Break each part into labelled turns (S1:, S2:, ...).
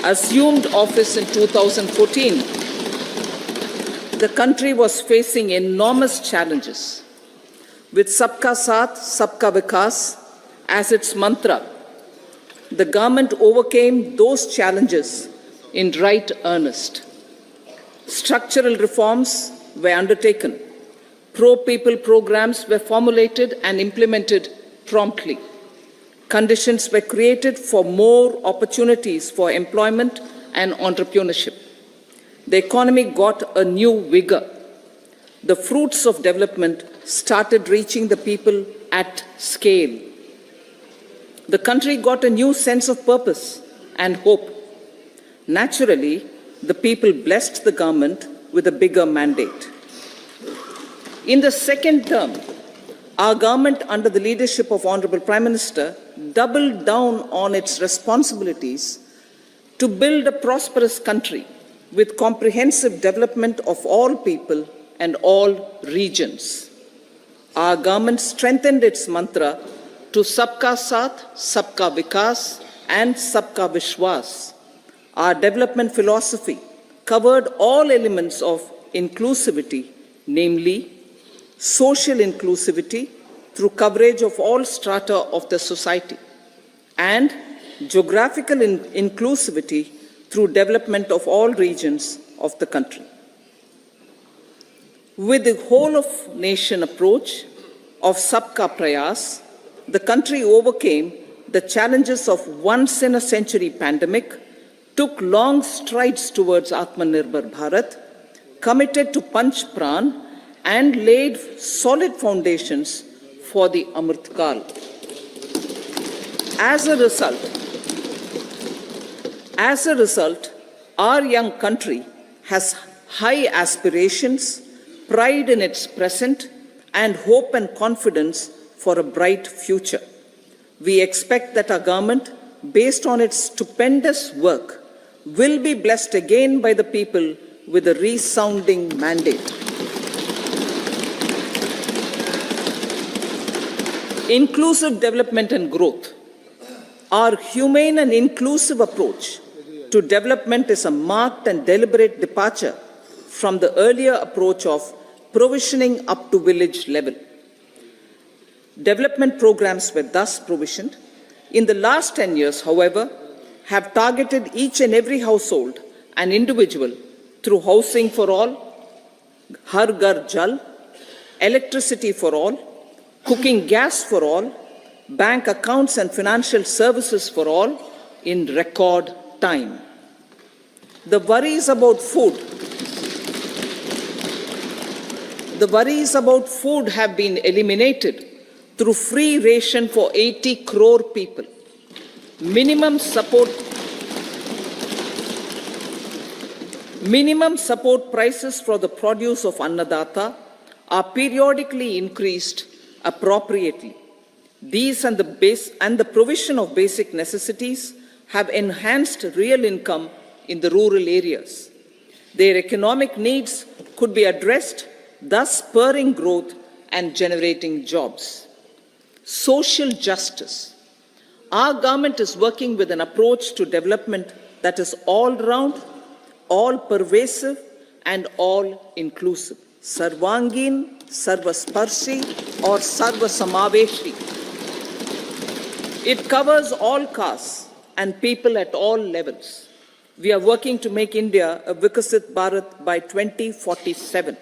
S1: assumed office in 2014, the country was facing enormous challenges. With Sabka Saath, Sabka Vikas as its mantra, the government overcame those challenges in right earnest. Structural reforms were undertaken. Pro-people programs were formulated and implemented promptly. Conditions were created for more opportunities for employment and entrepreneurship. The economy got a new vigor. The fruits of development started reaching the people at scale. The country got a new sense of purpose and hope. Naturally, the people blessed the government with a bigger mandate. In the second term, our government, under the leadership of Honorable Prime Minister, doubled down on its responsibilities to build a prosperous country with comprehensive development of all people and all regions. Our government strengthened its mantra to Sabka Saath, Sabka Vikas and Sabka Vishwas. Our development philosophy covered all elements of inclusivity, namely social inclusivity through coverage of all strata of the society, and geographical inclusivity through development of all regions of the country. With the whole of nation approach of Sabka Prayas, the country overcame the challenges of once-in-a-century pandemic, took long strides towards Atmanirbhar Bharat, committed to Panch Pran, and laid solid foundations for the Amrit Kal. As a result, our young country has high aspirations, pride in its present, and hope and confidence for a bright future. We expect that our government, based on its stupendous work, will be blessed again by the people with a resounding mandate. Inclusive development and growth. Our humane and inclusive approach to development is a marked and deliberate departure from the earlier approach of provisioning up to village level. Development programs were thus provisioned. In the last 10 years, however, have targeted each and every household and individual through housing for all, Har Ghar Jal, electricity for all, cooking gas for all, bank accounts and financial services for all in record time. The worries about food have been eliminated through free ration for 80 crore people. Minimum support prices for the produce of Annadata are periodically increased appropriately. These and the provision of basic necessities have enhanced real income in the rural areas. Their economic needs could be addressed, thus spurring growth and generating jobs. Social justice. Our government is working with an approach to development that is all-round, all-pervasive, and all-inclusive. Sarvangin, Sarvasparshi, or Sarvasamaveshi. It covers all castes and people at all levels. We are working to make India a Vikasit Bharat by 2047.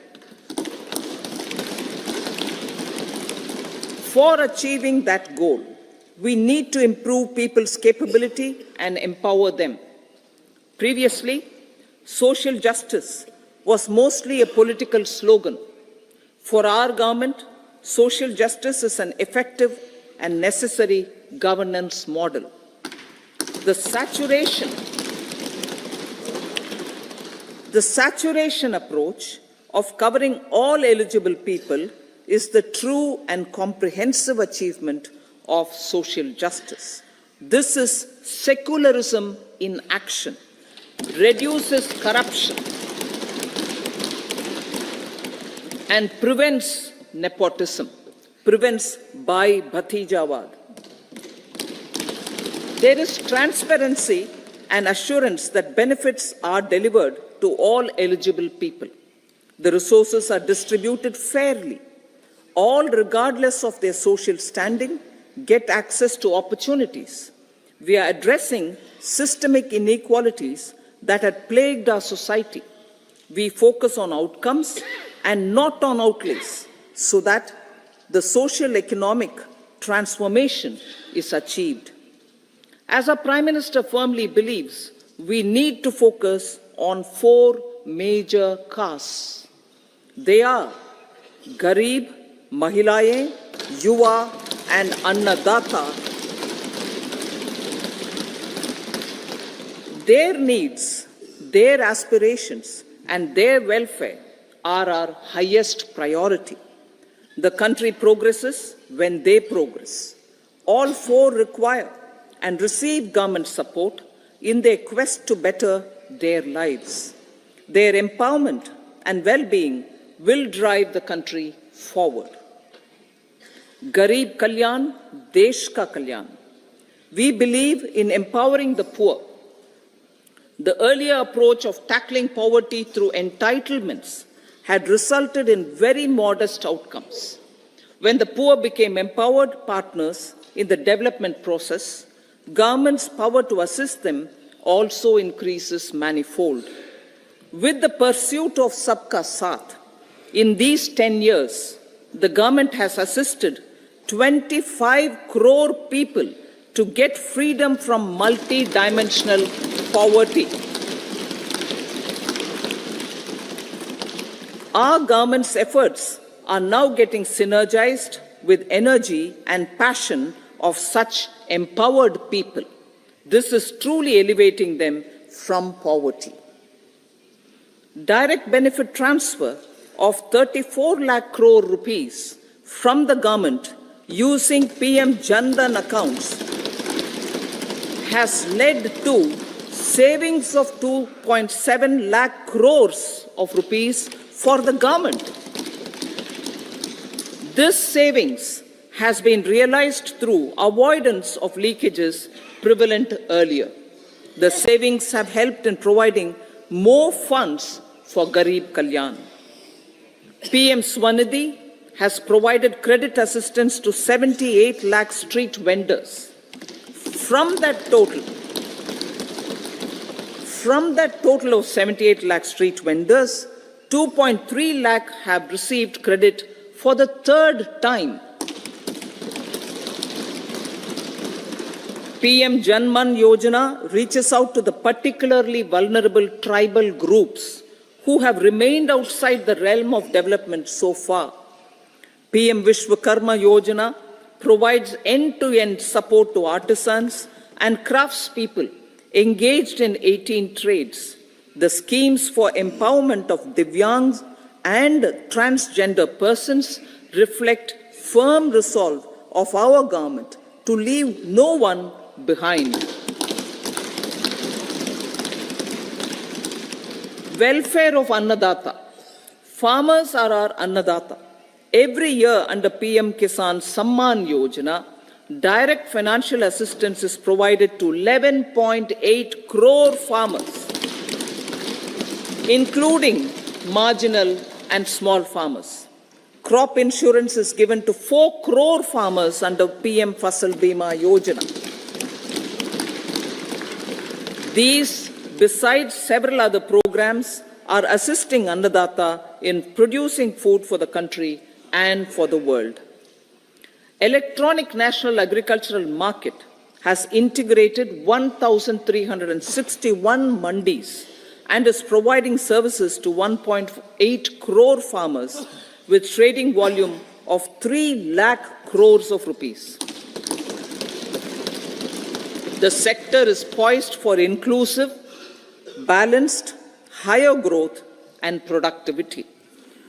S1: For achieving that goal, we need to improve people's capability and empower them. Previously, social justice was mostly a political slogan. For our government, social justice is an effective and necessary governance model. The saturation approach of covering all eligible people is the true and comprehensive achievement of social justice. This is secularism in action, reduces corruption, and prevents nepotism, prevents Bhai Bhatijawad. There is transparency and assurance that benefits are delivered to all eligible people. The resources are distributed fairly. All, regardless of their social standing, get access to opportunities. We are addressing systemic inequalities that had plagued our society. We focus on outcomes and not on outlays, so that the social economic transformation is achieved. As our Prime Minister firmly believes, we need to focus on 4 major castes. They are Garib, Mahilaye, Yuva, and Annadata. Their needs, their aspirations, and their welfare are our highest priority. The country progresses when they progress. All 4 require and receive government support in their quest to better their lives. Their empowerment and well-being will drive the country forward. Garib Kalyan, Desh Ka Kalyan. We believe in empowering the poor. The earlier approach of tackling poverty through entitlements had resulted in very modest outcomes. When the poor became empowered partners in the development process, government's power to assist them also increases manifold. With the pursuit of Sabka Saath, in these 10 years, the government has assisted 25 crore people to get freedom from multi-dimensional poverty. Our government's efforts are now getting synergized with energy and passion of such empowered people. This is truly elevating them from poverty. Direct benefit transfer of 34 lakh crore rupees from the government using PM Jan-Dhan accounts has led to savings of 2.7 lakh crores of rupees for the government. This savings has been realized through avoidance of leakages prevalent earlier. The savings have helped in providing more funds for Garib Kalyan. PM Swanidhi has provided credit assistance to 78 lakh street vendors. From that total of 78 lakh street vendors, 2.3 lakh have received credit for the 3rd time. PM Janman Yojana reaches out to the particularly vulnerable tribal groups who have remained outside the realm of development so far. PM Vishwakarma Yojana provides end-to-end support to artisans and craftspeople engaged in 18 trades. The schemes for empowerment of Divyangs and transgender persons reflect firm resolve of our government to leave no one behind. Welfare of Annadata. Farmers are our Annadata. Every year under PM Kisan Samman Yojana, direct financial assistance is provided to 11.8 crore farmers, including marginal and small farmers. Crop insurance is given to 4 crore farmers under PM Fasal Bima Yojana. These, besides several other programs, are assisting Annadata in producing food for the country and for the world. Electronic National Agricultural Market has integrated 1,361 mandis and is providing services to 1.8 crore farmers with trading volume of 3 lakh crores of rupees. The sector is poised for inclusive, balanced, higher growth and productivity.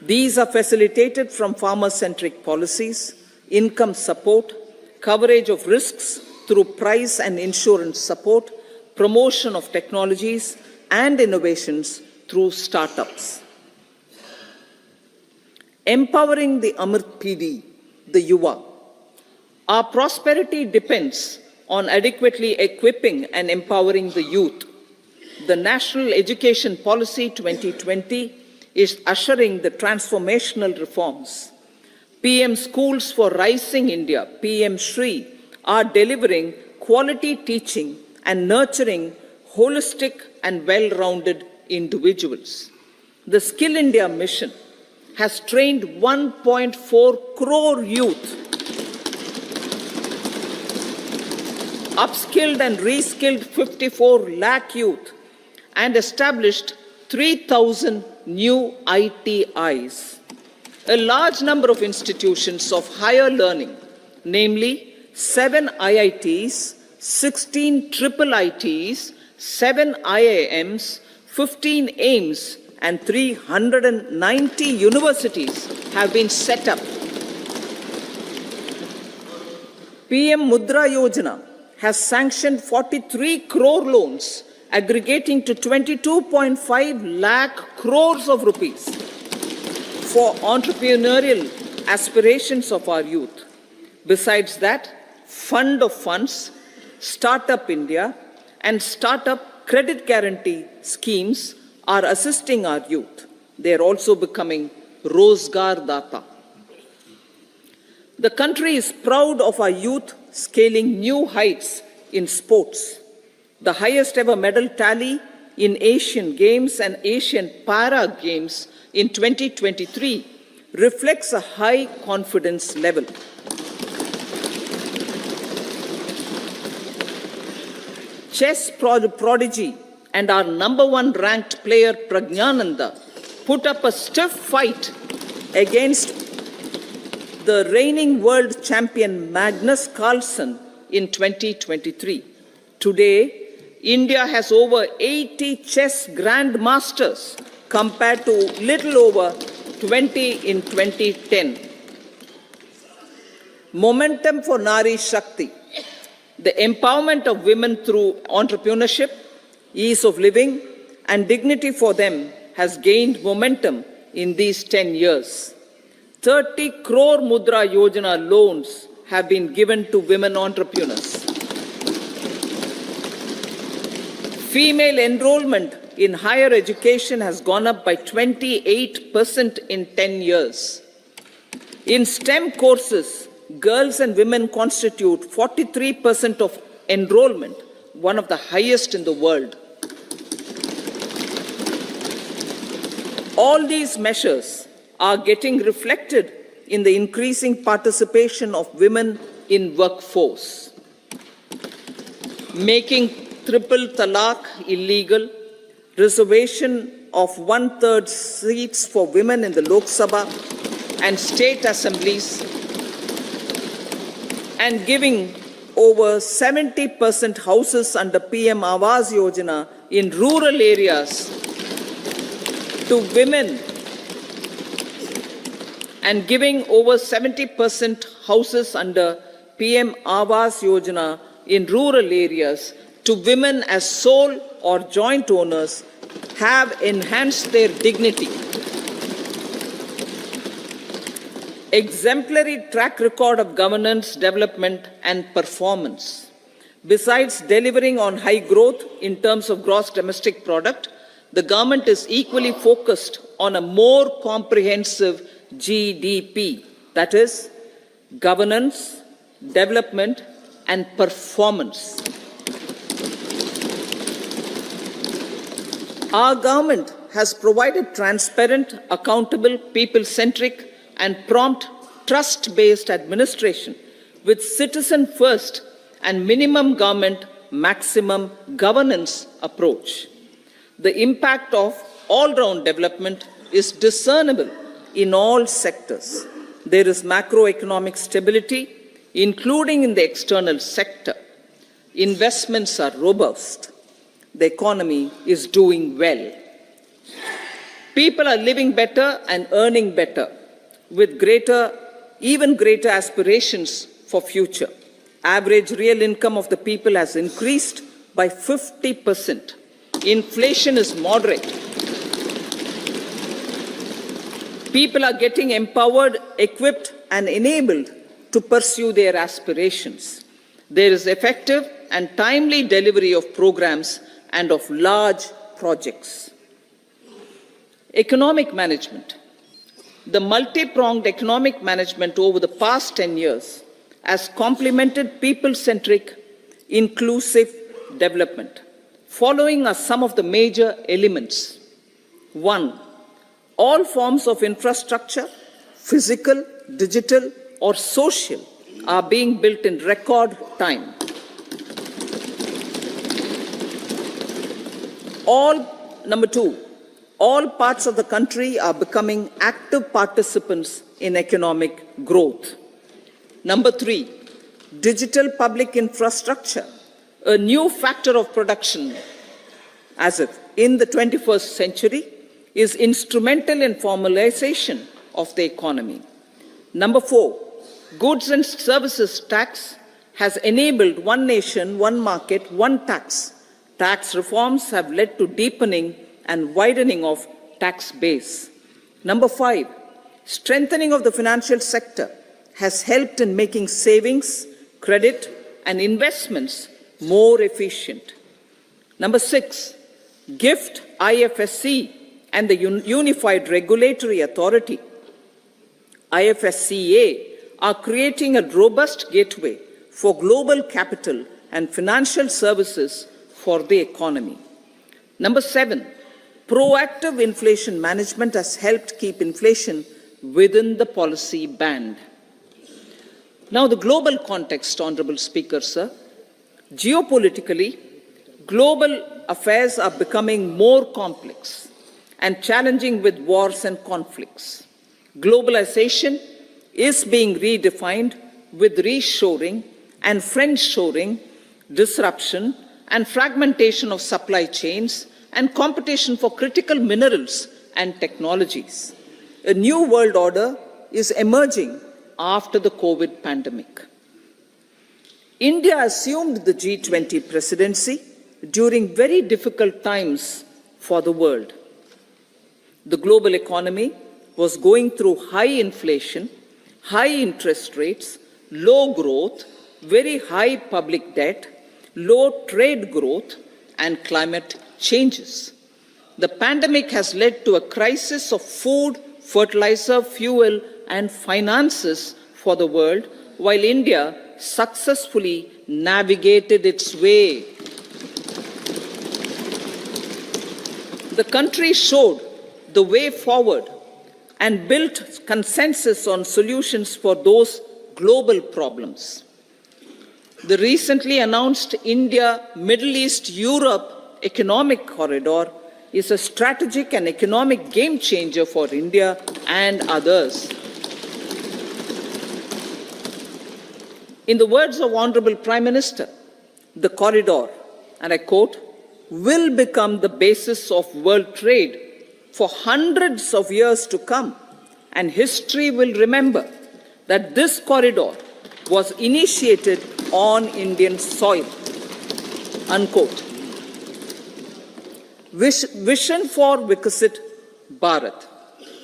S1: These are facilitated from farmer-centric policies, income support, coverage of risks through price and insurance support, promotion of technologies and innovations through startups. Empowering the Amrit PD, the Yuva. Our prosperity depends on adequately equipping and empowering the youth. the National Education Policy 2020 is ushering the transformational reforms. PM Schools for Rising India, PM Shri, are delivering quality teaching and nurturing holistic and well-rounded individuals. The Skill India mission has trained 1.4 crore youth, upskilled and reskilled 54 lakh youth, and established 3,000 new ITIs. A large number of institutions of higher learning, namely 7 IITs, 16 triple ITs, 7 IIMs, 15 AIMS, and 390 universities have been set up. PM Mudra Yojana has sanctioned 43 crore loans aggregating to 22.5 lakh crores of rupees for entrepreneurial aspirations of our youth. Besides that, Fund of Funds, Startup India, and Startup Credit Guarantee schemes are assisting our youth. They are also becoming Rozgar Data. The country is proud of our youth scaling new heights in sports. The highest ever medal tally in Asian Games and Asian Para Games in 2023 reflects a high confidence level. Chess prodigy and our #1 ranked player Pragnananda put up a stiff fight against the reigning world champion Magnus Carlsen in 2023. Today, India has over 80 chess grandmasters compared to little over 20 in 2010. Momentum for Nari Shakti, the empowerment of women through entrepreneurship, ease of living, and dignity for them has gained momentum in these 10 years. 30 crore Mudra Yojana loans have been given to women entrepreneurs. Female enrollment in higher education has gone up by 28% in 10 years. In STEM courses, girls and women constitute 43% of enrollment, one of the highest in the world. All these measures are getting reflected in the increasing participation of women in workforce. Making triple talaq illegal, reservation of 1/3 seats for women in the Lok Sabha and state assemblies, and giving over 70% houses under PM Awas Yojana in rural areas to women, and giving over 70% houses under PM Awas Yojana in rural areas to women as sole or joint owners have enhanced their dignity. Exemplary track record of governance, development, and performance. Besides delivering on high growth in terms of gross domestic product, the government is equally focused on a more comprehensive GDP, that is, governance, development, and performance. Our government has provided transparent, accountable, people-centric, and prompt, trust-based administration with citizen-first and minimum government, maximum governance approach. The impact of all-round development is discernible in all sectors. There is macroeconomic stability, including in the external sector. Investments are robust. The economy is doing well. People are living better and earning better, with even greater aspirations for future. Average real income of the people has increased by 50%. Inflation is moderate. People are getting empowered, equipped, and enabled to pursue their aspirations. There is effective and timely delivery of programs and of large projects. Economic management. The multi-pronged economic management over the past 10 years has complemented people-centric, inclusive development. Following are some of the major elements. 1. All forms of infrastructure, physical, digital, or social, are being built in record time. Number 2, all parts of the country are becoming active participants in economic growth. Number 3, digital public infrastructure, a new factor of production as if in the 21st century, is instrumental in formalization of the economy. Number 4, goods and services tax has enabled one nation, one market, one tax. Tax reforms have led to deepening and widening of tax base. Number 5, strengthening of the financial sector has helped in making savings, credit, and investments more efficient. Number 6, GIFT, IFSC, and the Unified Regulatory Authority, IFSCA, are creating a robust gateway for global capital and financial services for the economy. Number 7, proactive inflation management has helped keep inflation within the policy band. Now, the global context, Honorable Speaker, sir. Geopolitically, global affairs are becoming more complex and challenging with wars and conflicts. Globalization is being redefined with reshoring and friendshoring, disruption and fragmentation of supply chains, and competition for critical minerals and technologies. A new world order is emerging after the COVID pandemic. India assumed the G20 presidency during very difficult times for the world. The global economy was going through high inflation, high interest rates, low growth, very high public debt, low trade growth, and climate changes. The pandemic has led to a crisis of food, fertilizer, fuel, and finances for the world, while India successfully navigated its way. The country showed the way forward and built consensus on solutions for those global problems. The recently announced India-Middle East-Europe economic corridor is a strategic and economic game changer for India and others. In the words of Honorable Prime Minister, the corridor, and I quote, will become the basis of world trade for hundreds of years to come, and history will remember that this corridor was initiated on Indian soil, unquote. Vision for Vikasit Bharat.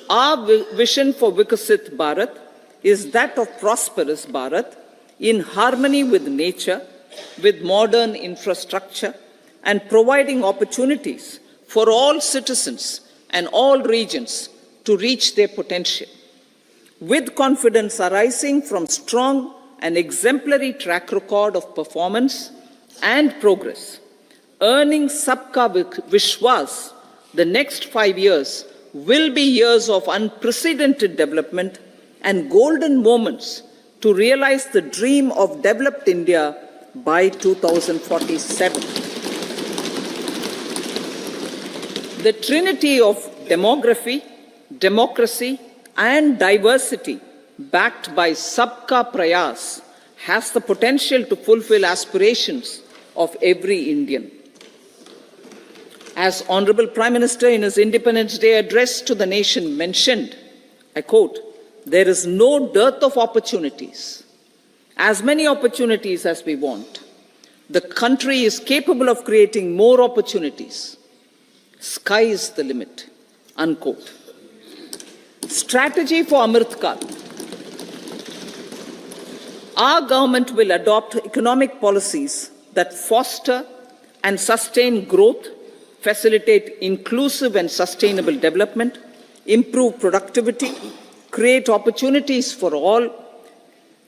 S1: Our vision for Vikasit Bharat is that of prosperous Bharat in harmony with nature, with modern infrastructure, and providing opportunities for all citizens and all regions to reach their potential. With confidence arising from strong and exemplary track record of performance and progress, earning Sabka Vishwas, the next 5 years will be years of unprecedented development and golden moments to realize the dream of developed India by 2047. The trinity of demography, democracy, and diversity backed by Sabka Prayas has the potential to fulfill aspirations of every Indian. As Honorable Prime Minister in his Independence Day address to the nation mentioned, I quote, there is no dearth of opportunities, as many opportunities as we want. The country is capable of creating more opportunities. Sky is the limit, unquote. Strategy for Amrit Kal. Our government will adopt economic policies that foster and sustain growth, facilitate inclusive and sustainable development, improve productivity, create opportunities for all,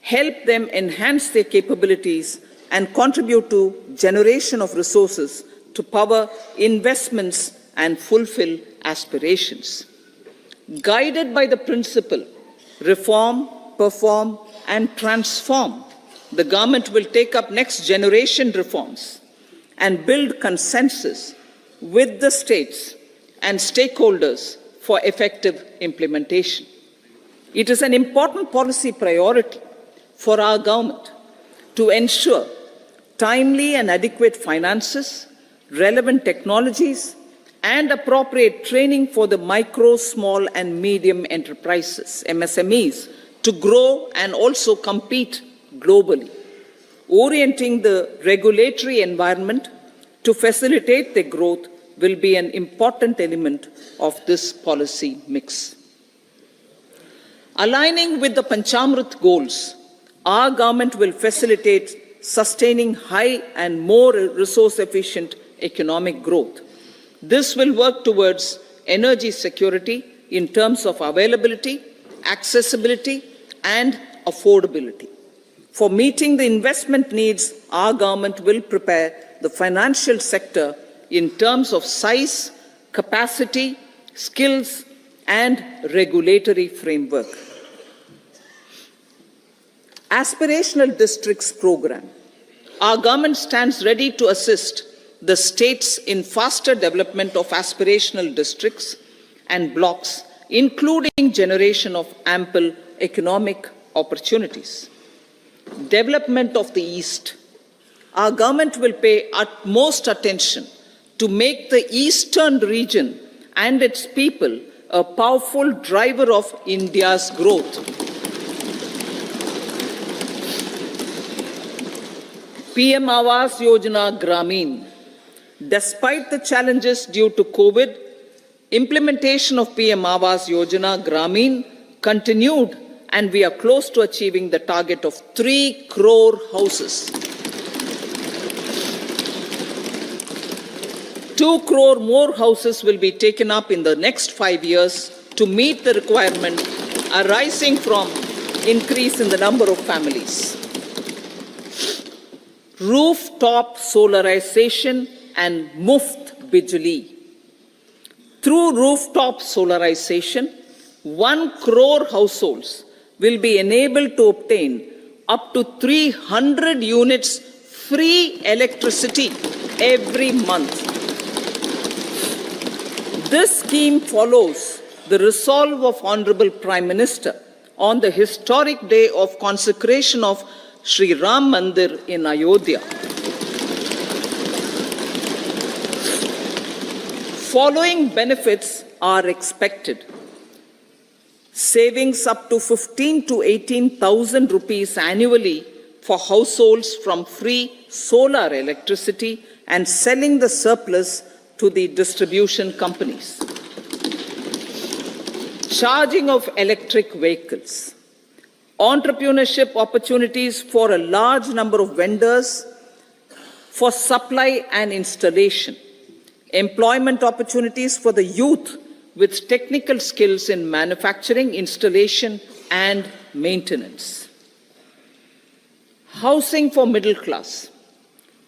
S1: help them enhance their capabilities, and contribute to generation of resources to power investments and fulfill aspirations. Guided by the principle, reform, perform, and transform, the government will take up next generation reforms and build consensus with the states and stakeholders for effective implementation. It is an important policy priority for our government to ensure timely and adequate finances, relevant technologies, and appropriate training for the micro, small, and medium enterprises, MSMEs, to grow and also compete globally. Orienting the regulatory environment to facilitate their growth will be an important element of this policy mix. Aligning with the Panchamrit goals, our government will facilitate sustaining high and more resource-efficient economic growth. This will work towards energy security in terms of availability, accessibility, and affordability. For meeting the investment needs, our government will prepare the financial sector in terms of size, capacity, skills, and regulatory framework. Aspirational Districts Program. Our government stands ready to assist the states in faster development of aspirational districts and blocks, including generation of ample economic opportunities. Development of the East. Our government will pay utmost attention to make the eastern region and its people a powerful driver of India's growth. PM Awas Yojana Gramin. Despite the challenges due to COVID, implementation of PM Awas Yojana Gramin continued, and we are close to achieving the target of 3 crore houses. 2 crore more houses will be taken up in the next 5 years to meet the requirement arising from increase in the number of families. Rooftop solarization and Muft Bijli. Through rooftop solarization, 1 crore households will be enabled to obtain up to 300 units free electricity every month. This scheme follows the resolve of Honorable Prime Minister on the historic day of consecration of Sri Ram Mandir in Ayodhya. Following benefits are expected. Savings up to 15 to 18,000 rupees annually for households from free solar electricity and selling the surplus to the distribution companies. Charging of electric vehicles. Entrepreneurship opportunities for a large number of vendors for supply and installation. Employment opportunities for the youth with technical skills in manufacturing, installation, and maintenance. Housing for middle class.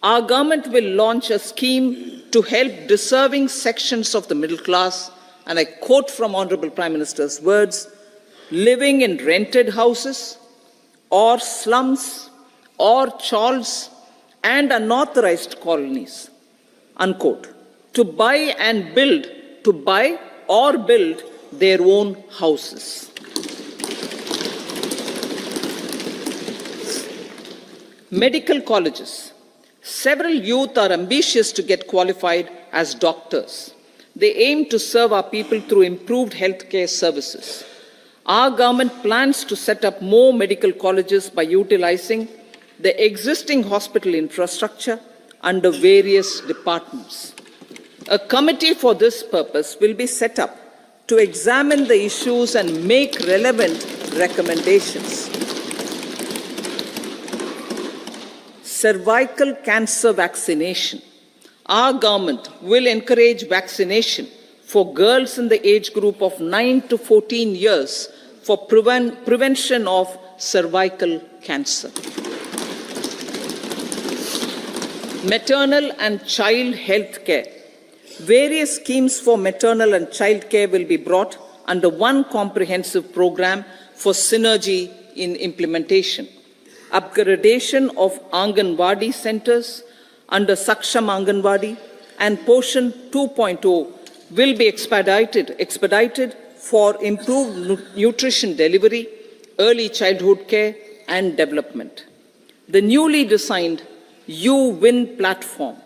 S1: Our government will launch a scheme to help deserving sections of the middle class, and I quote from Honorable Prime Minister's words, living in rented houses or slums or chawls and unauthorized colonies, unquote, to buy or build their own houses. Medical colleges. Several youth are ambitious to get qualified as doctors. They aim to serve our people through improved healthcare services. Our government plans to set up more medical colleges by utilizing the existing hospital infrastructure under various departments. A committee for this purpose will be set up to examine the issues and make relevant recommendations. Cervical cancer vaccination. Our government will encourage vaccination for girls in the age group of 9 to 14 years for prevention of cervical cancer. Maternal and child health care. Various schemes for maternal and child care will be brought under one comprehensive program for synergy in implementation. Upgradation of Anganwadi centers under Saksham Anganwadi and Poshan 2.0 will be expedited for improved nutrition delivery, early childhood care and development. The newly designed U-Win platform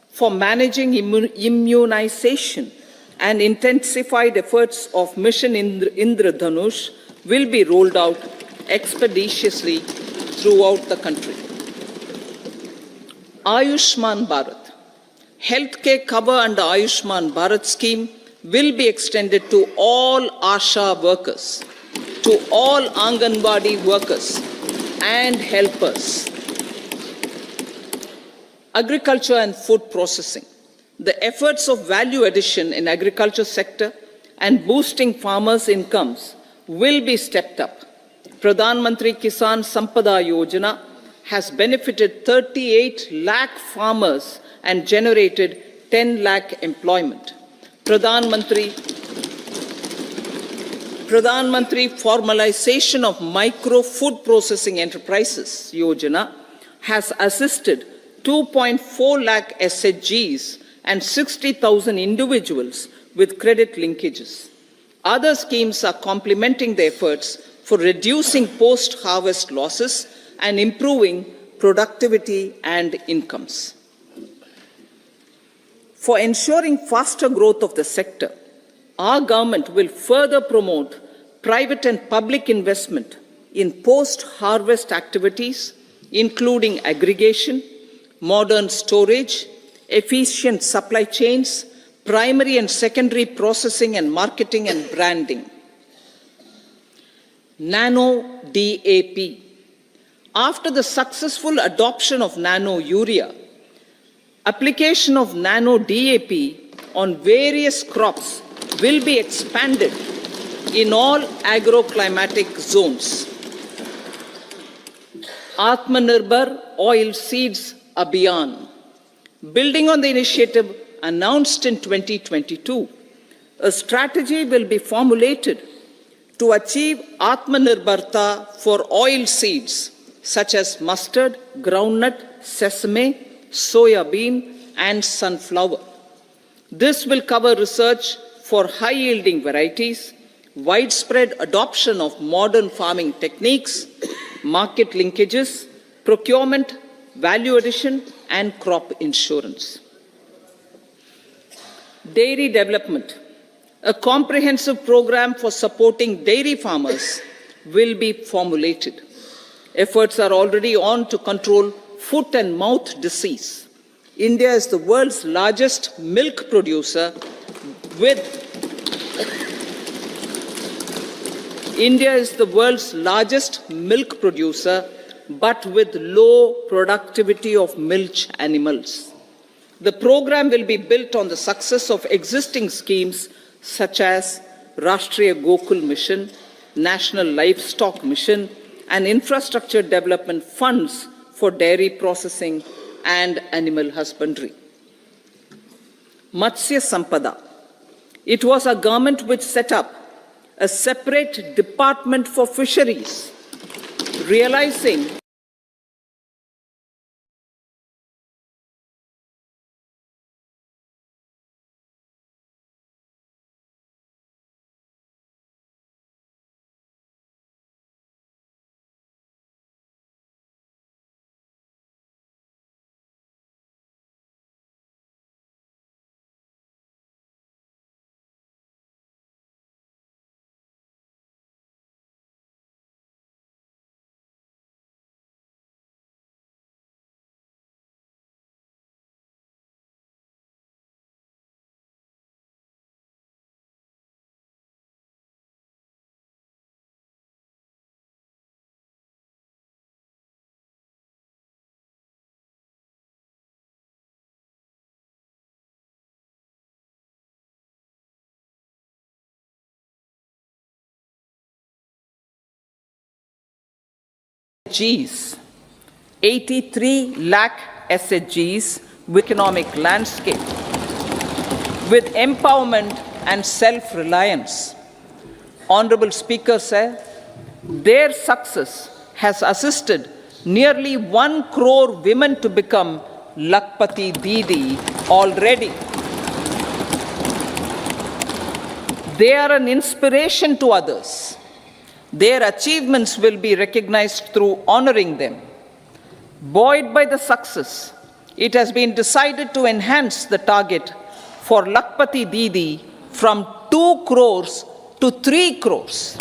S1: for managing immunization and intensified efforts of Mission Indradhanush will be rolled out expeditiously throughout the country. Ayushman Bharat. Healthcare cover under Ayushman Bharat scheme will be extended to all ASHA workers, to all Anganwadi workers and helpers. Agriculture and food processing. The efforts of value addition in agriculture sector and boosting farmers' incomes will be stepped up. Pradhan Mantri Kisan Sampada Yojana has benefited 38 lakh farmers and generated 10 lakh employment. Pradhan Mantri Formalization of Micro Food Processing Enterprises Yojana has assisted 2.4 lakh SHGs and 60,000 individuals with credit linkages. Other schemes are complementing the efforts for reducing post-harvest losses and improving productivity and incomes. For ensuring faster growth of the sector, our government will further promote private and public investment in post-harvest activities, including aggregation, modern storage, efficient supply chains, primary and secondary processing and marketing and branding. Nano DAP. After the successful adoption of nano urea, application of nano DAP on various crops will be expanded in all agroclimatic zones. Atmanirbhar Oil Seeds Abhiyan. Building on the initiative announced in 2022, a strategy will be formulated to achieve Atmanirbharta for oil seeds such as mustard, groundnut, sesame, soya bean, and sunflower. This will cover research for high-yielding varieties, widespread adoption of modern farming techniques, market linkages, procurement, value addition, and crop insurance. Dairy development. A comprehensive program for supporting dairy farmers will be formulated. Efforts are already on to control foot and mouth disease. India is the world's largest milk producer but with low productivity of milch animals. The program will be built on the success of existing schemes such as Rashtriya Gokul Mission, National Livestock Mission, and infrastructure development funds for dairy processing and animal husbandry. Matsya Sampada. It was a government which set up a separate department for fisheries, realizing SHGs, 83 lakh SHGs with economic landscape, with empowerment and self-reliance. Honorable Speaker sir, their success has assisted nearly 1 crore women to become Lakpati Didi already. They are an inspiration to others. Their achievements will be recognized through honoring them. Buoyed by the success, it has been decided to enhance the target for Lakpati Didi from 2 crores to 3 crores.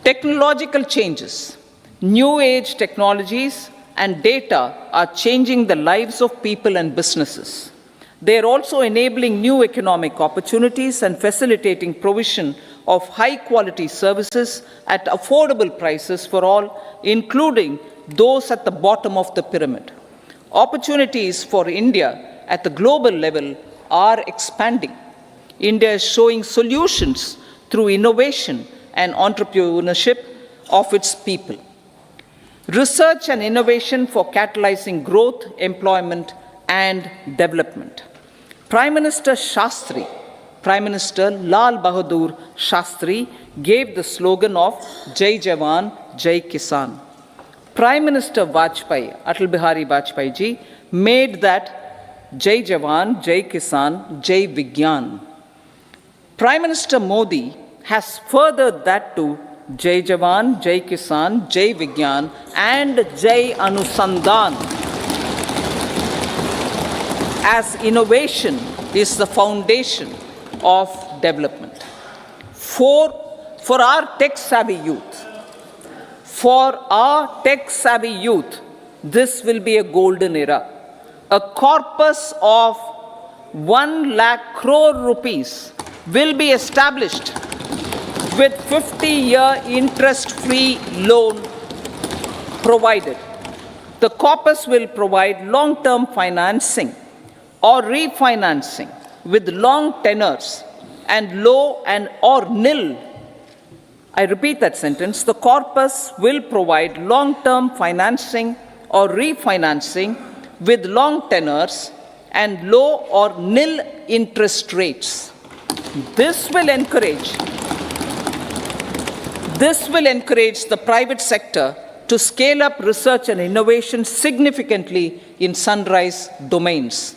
S1: Technological changes, new age technologies and data are changing the lives of people and businesses. They are also enabling new economic opportunities and facilitating provision of high-quality services at affordable prices for all, including those at the bottom of the pyramid. Opportunities for India at the global level are expanding. India is showing solutions through innovation and entrepreneurship of its people. Research and innovation for catalyzing growth, employment, and development. Prime Minister Shastri, Prime Minister Lal Bahadur Shastri gave the slogan of Jai Jawan, Jai Kisan. Prime Minister Vajpayee, Atal Bihari Vajpayee ji, made that Jai Jawan, Jai Kisan, Jai Vigyan. Prime Minister Modi has furthered that to Jai Jawan, Jai Kisan, Jai Vigyan and Jai Anusandhan, as innovation is the foundation of development. For our tech-savvy youth, this will be a golden era. A corpus of 1 lakh crore rupees will be established with 50-year interest-free loan provided. The corpus will provide long-term financing or refinancing with long tenors and low and or nil. I repeat that sentence. The corpus will provide long-term financing or refinancing with long tenors and low or nil interest rates. This will encourage the private sector to scale up research and innovation significantly in sunrise domains.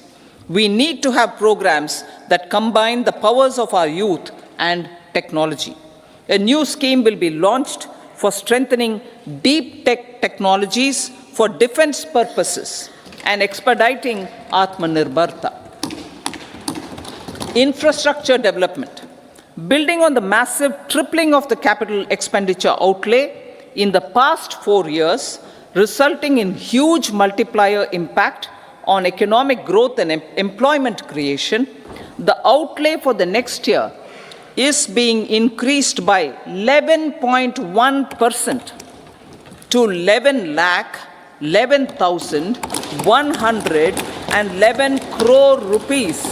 S1: We need to have programs that combine the powers of our youth and technology. A new scheme will be launched for strengthening deep tech technologies for defense purposes and expediting Atmanirbharta. Infrastructure development. Building on the massive tripling of the capital expenditure outlay in the past 4 years, resulting in huge multiplier impact on economic growth and employment creation, the outlay for the next year is being increased by 11.1% to 11,111 crore rupees.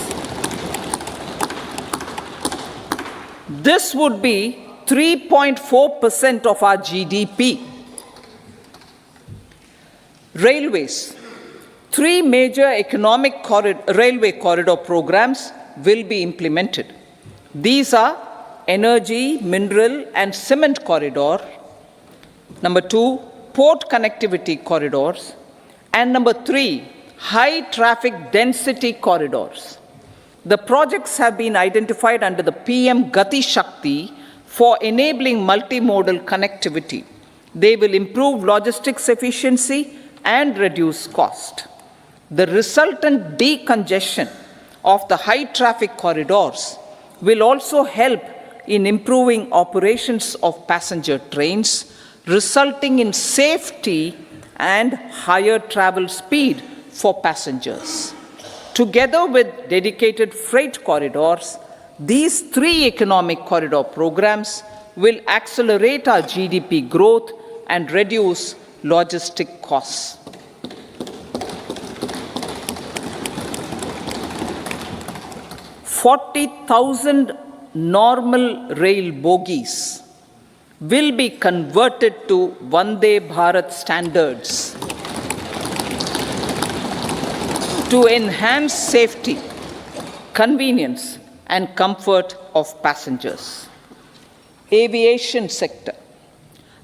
S1: This would be 3.4% of our GDP. Railways. 3 major railway corridor programs will be implemented. These are energy, mineral and cement corridor. Number 2, port connectivity corridors. And number 3, high traffic density corridors. The projects have been identified under the PM Gati Shakti for enabling multimodal connectivity. They will improve logistics efficiency and reduce cost. The resultant decongestion of the high traffic corridors will also help in improving operations of passenger trains, resulting in safety and higher travel speed for passengers. Together with dedicated freight corridors, these 3 economic corridor programs will accelerate our GDP growth and reduce logistic costs. 40,000 normal rail bogies will be converted to Vande Bharat standards to enhance safety, convenience, and comfort of passengers. Aviation sector.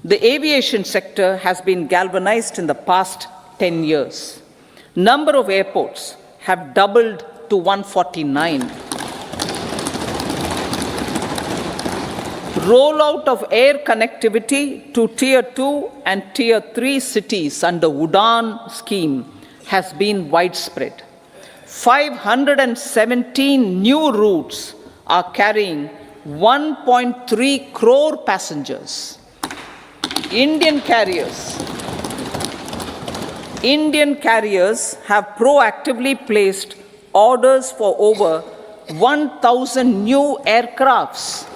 S1: The aviation sector has been galvanized in the past 10 years. Number of airports have doubled to 149. Rollout of air connectivity to Tier 2 and Tier 3 cities under Udan scheme has been widespread. 517 new routes are carrying 1.3 crore passengers. Indian carriers have proactively placed orders for over 1,000 new aircrafts.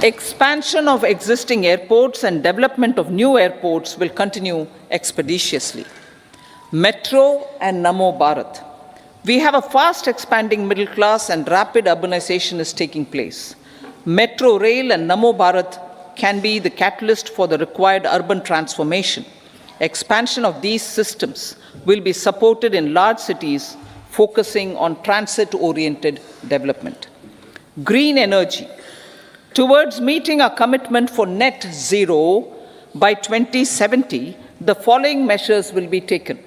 S1: Expansion of existing airports and development of new airports will continue expeditiously. Metro and Namo Bharat. We have a fast expanding middle class and rapid urbanization is taking place. Metro rail and Namo Bharat can be the catalyst for the required urban transformation. Expansion of these systems will be supported in large cities, focusing on transit-oriented development. Green energy. Towards meeting our commitment for net zero by 2070, the following measures will be taken.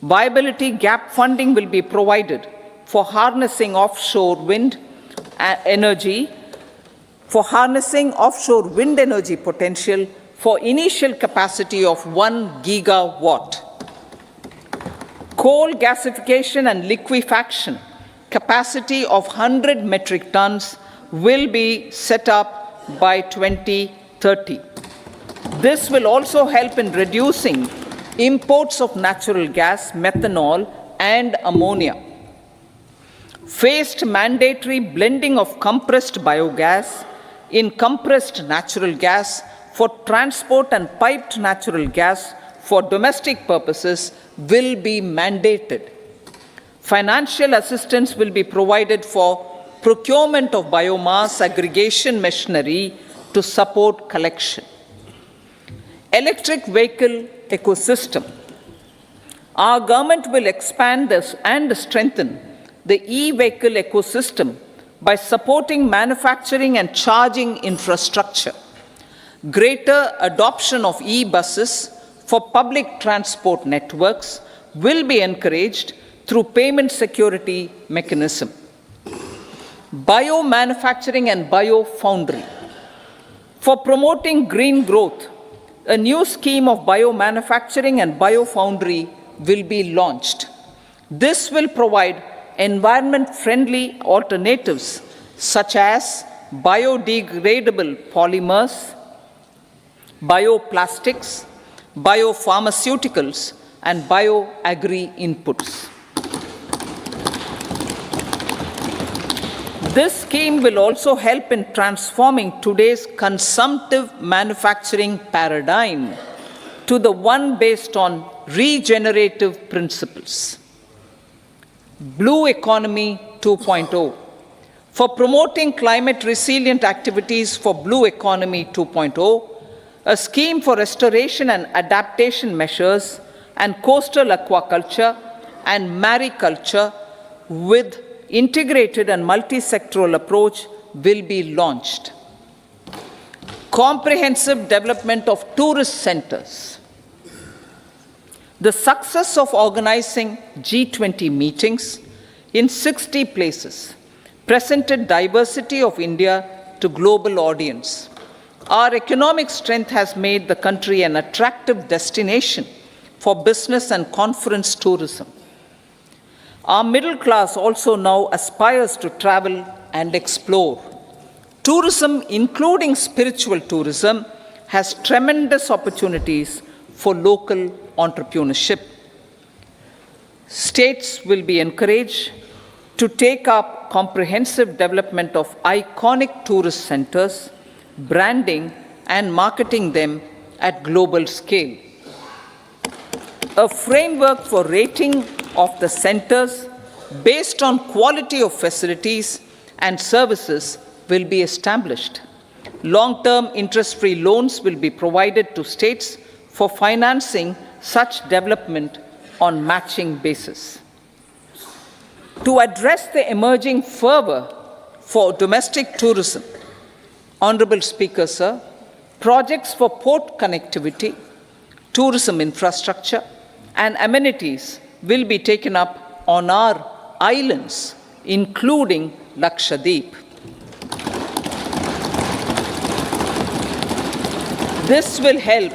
S1: Viability gap funding will be provided for harnessing offshore wind energy potential for initial capacity of 1 gigawatt. Coal gasification and liquefaction capacity of 100 metric tons will be set up by 2030. This will also help in reducing imports of natural gas, methanol, and ammonia. Phased mandatory blending of compressed biogas in compressed natural gas for transport and piped natural gas for domestic purposes will be mandated. Financial assistance will be provided for procurement of biomass aggregation machinery to support collection. Electric vehicle ecosystem. Our government will expand this and strengthen the e-vehicle ecosystem by supporting manufacturing and charging infrastructure. Greater adoption of e-buses for public transport networks will be encouraged through payment security mechanism. Biomanufacturing and biofoundry. For promoting green growth, a new scheme of biomanufacturing and biofoundry will be launched. This will provide environment-friendly alternatives such as biodegradable polymers, bioplastics, biopharmaceuticals, and bioagri inputs. This scheme will also help in transforming today's consumptive manufacturing paradigm to the one based on regenerative principles. Blue Economy 2.0. For promoting climate resilient activities for Blue Economy 2.0, a scheme for restoration and adaptation measures and coastal aquaculture and mariculture with integrated and multi-sectoral approach will be launched. Comprehensive development of tourist centers. The success of organizing G20 meetings in 60 places presented diversity of India to global audience. Our economic strength has made the country an attractive destination for business and conference tourism. Our middle class also now aspires to travel and explore. Tourism, including spiritual tourism, has tremendous opportunities for local entrepreneurship. States will be encouraged to take up comprehensive development of iconic tourist centers, branding and marketing them at global scale. A framework for rating of the centers based on quality of facilities and services will be established. Long-term interest-free loans will be provided to states for financing such development on matching basis. To address the emerging fervor for domestic tourism, Honorable Speaker, sir, projects for port connectivity, tourism infrastructure, and amenities will be taken up on our islands, including Lakshadweep. This will help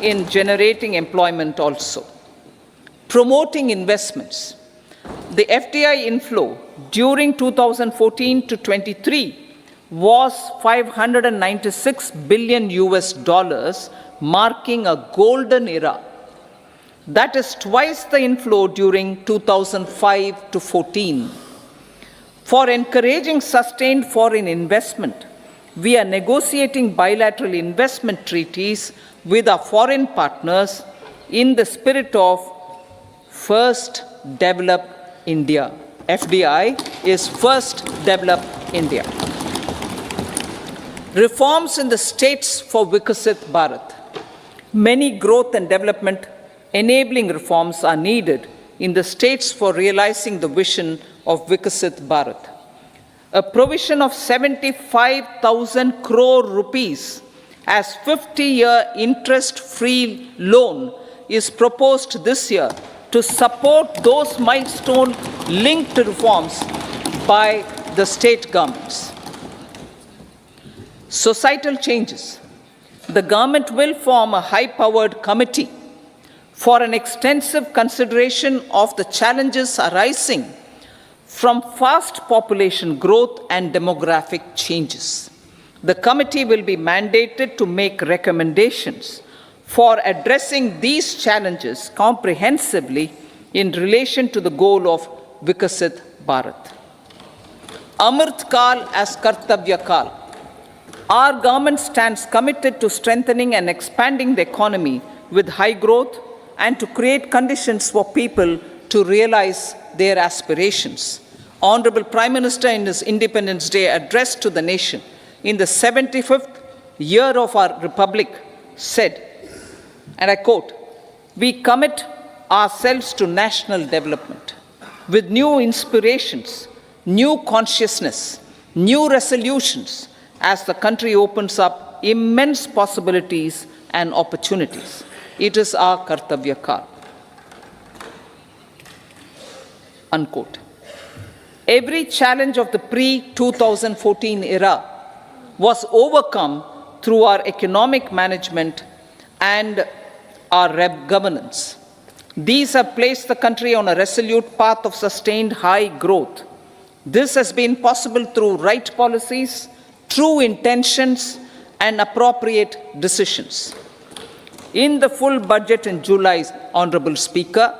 S1: in generating employment also. Promoting investments. The FDI inflow during 2014 to 23 was $596 billion US, marking a golden era. That is twice the inflow during 2005 to 14. For encouraging sustained foreign investment, we are negotiating bilateral investment treaties with our foreign partners in the spirit of First Develop India. FDI is First Develop India. Reforms in the states for Vikasit Bharat. Many growth and development enabling reforms are needed in the states for realizing the vision of Vikasit Bharat. A provision of 75,000 crore rupees as 50-year interest-free loan is proposed this year to support those milestone-linked reforms by the state governments. Societal changes. The government will form a high-powered committee for an extensive consideration of the challenges arising from fast population growth and demographic changes. The committee will be mandated to make recommendations for addressing these challenges comprehensively in relation to the goal of Vikasit Bharat. Amrit Kal as Kartavya Kal. Our government stands committed to strengthening and expanding the economy with high growth and to create conditions for people to realize their aspirations. Honorable Prime Minister, in his Independence Day address to the nation in the 75th year of our Republic, said, and I quote, "We commit ourselves to national development with new inspirations, new consciousness, new resolutions as the country opens up immense possibilities and opportunities. It is our Kartavya Kal." Unquote. Every challenge of the pre-2014 era was overcome through our economic management and our governance. These have placed the country on a resolute path of sustained high growth. This has been possible through right policies, true intentions, and appropriate decisions. In the full budget in July, Honorable Speaker,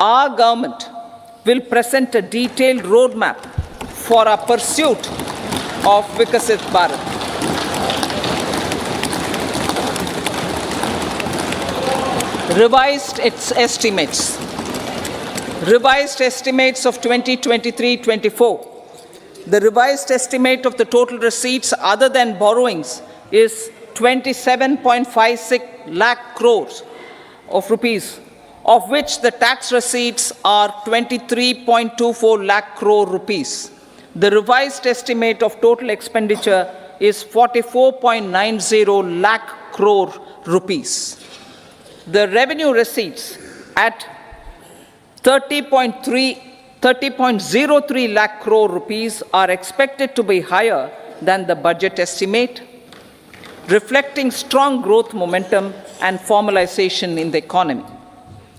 S1: our government will present a detailed roadmap for our pursuit of Vikasit Bharat. Revised estimates. Revised estimates of 2023-24. The revised estimate of the total receipts other than borrowings is 27.56 lakh crores of rupees, of which the tax receipts are 23.24 lakh crore rupees. The revised estimate of total expenditure is 44.90 lakh crore rupees. The revenue receipts at 30.03 lakh crore rupees are expected to be higher than the budget estimate, reflecting strong growth momentum and formalization in the economy.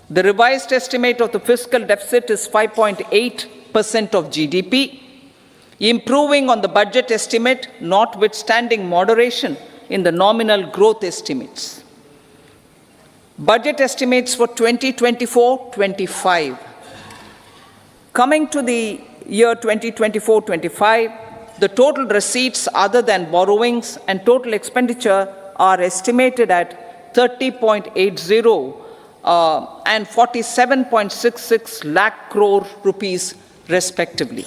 S1: The revised estimate of the fiscal deficit is 5.8% of GDP, improving on the budget estimate, notwithstanding moderation in the nominal growth estimates. Budget estimates for 2024-25. Coming to the year 2024-25, the total receipts other than borrowings and total expenditure are estimated at 30.80 and 47.66 lakh crore rupees respectively.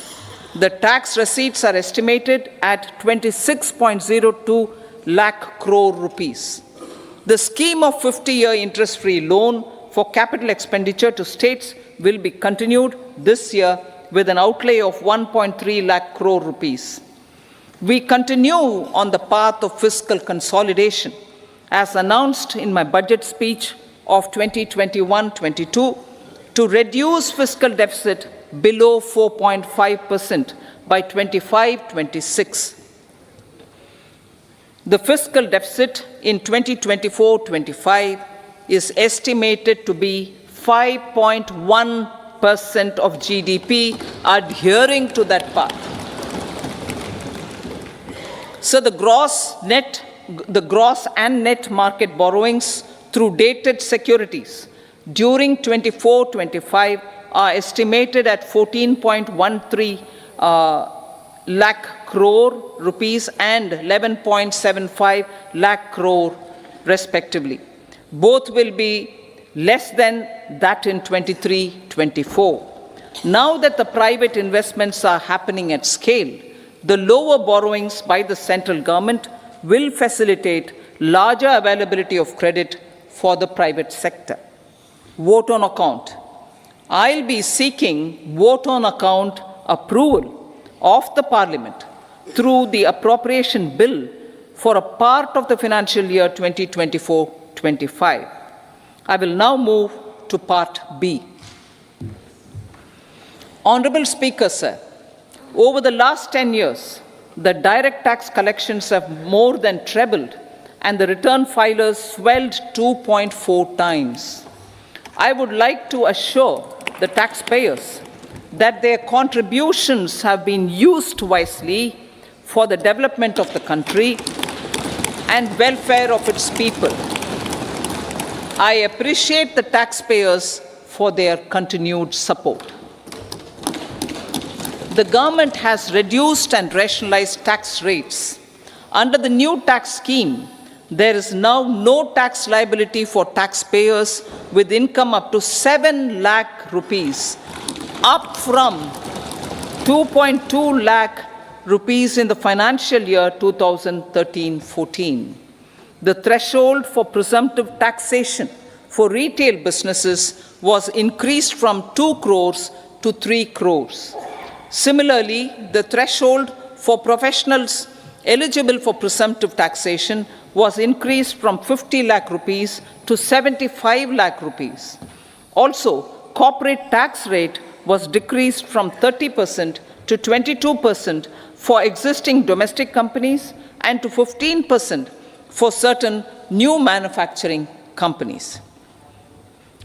S1: The tax receipts are estimated at 26.02 lakh crore rupees. The scheme of 50-year interest-free loan for capital expenditure to states will be continued this year with an outlay of 1.3 lakh crore rupees. We continue on the path of fiscal consolidation, as announced in my budget speech of 2021-22, to reduce fiscal deficit below 4.5% by 25-26. The fiscal deficit in 2024-25 is estimated to be 5.1% of GDP, adhering to that path. So the gross and net market borrowings through dated securities during 24-25 are estimated at 14.13 lakh crore rupees and 11.75 lakh crore respectively. Both will be less than that in 23-24. Now that the private investments are happening at scale, the lower borrowings by the central government will facilitate larger availability of credit for the private sector. Vote on account. I'll be seeking vote on account approval of the Parliament through the appropriation bill for a part of the financial year 2024-25. I will now move to Part B. Honorable Speaker, sir, over the last 10 years, the direct tax collections have more than trebled and the return filers swelled 2.4 times. I would like to assure the taxpayers that their contributions have been used wisely for the development of the country and welfare of its people. I appreciate the taxpayers for their continued support. The government has reduced and rationalized tax rates. Under the new tax scheme, there is now no tax liability for taxpayers with income up to 7 lakh rupees, up from 2.2 lakh rupees in the financial year 2013-14. The threshold for presumptive taxation for retail businesses was increased from 2 crores to 3 crores. Similarly, the threshold for professionals eligible for presumptive taxation was increased from 50 lakh rupees to 75 lakh rupees. Also, corporate tax rate was decreased from 30% to 22% for existing domestic companies and to 15% for certain new manufacturing companies.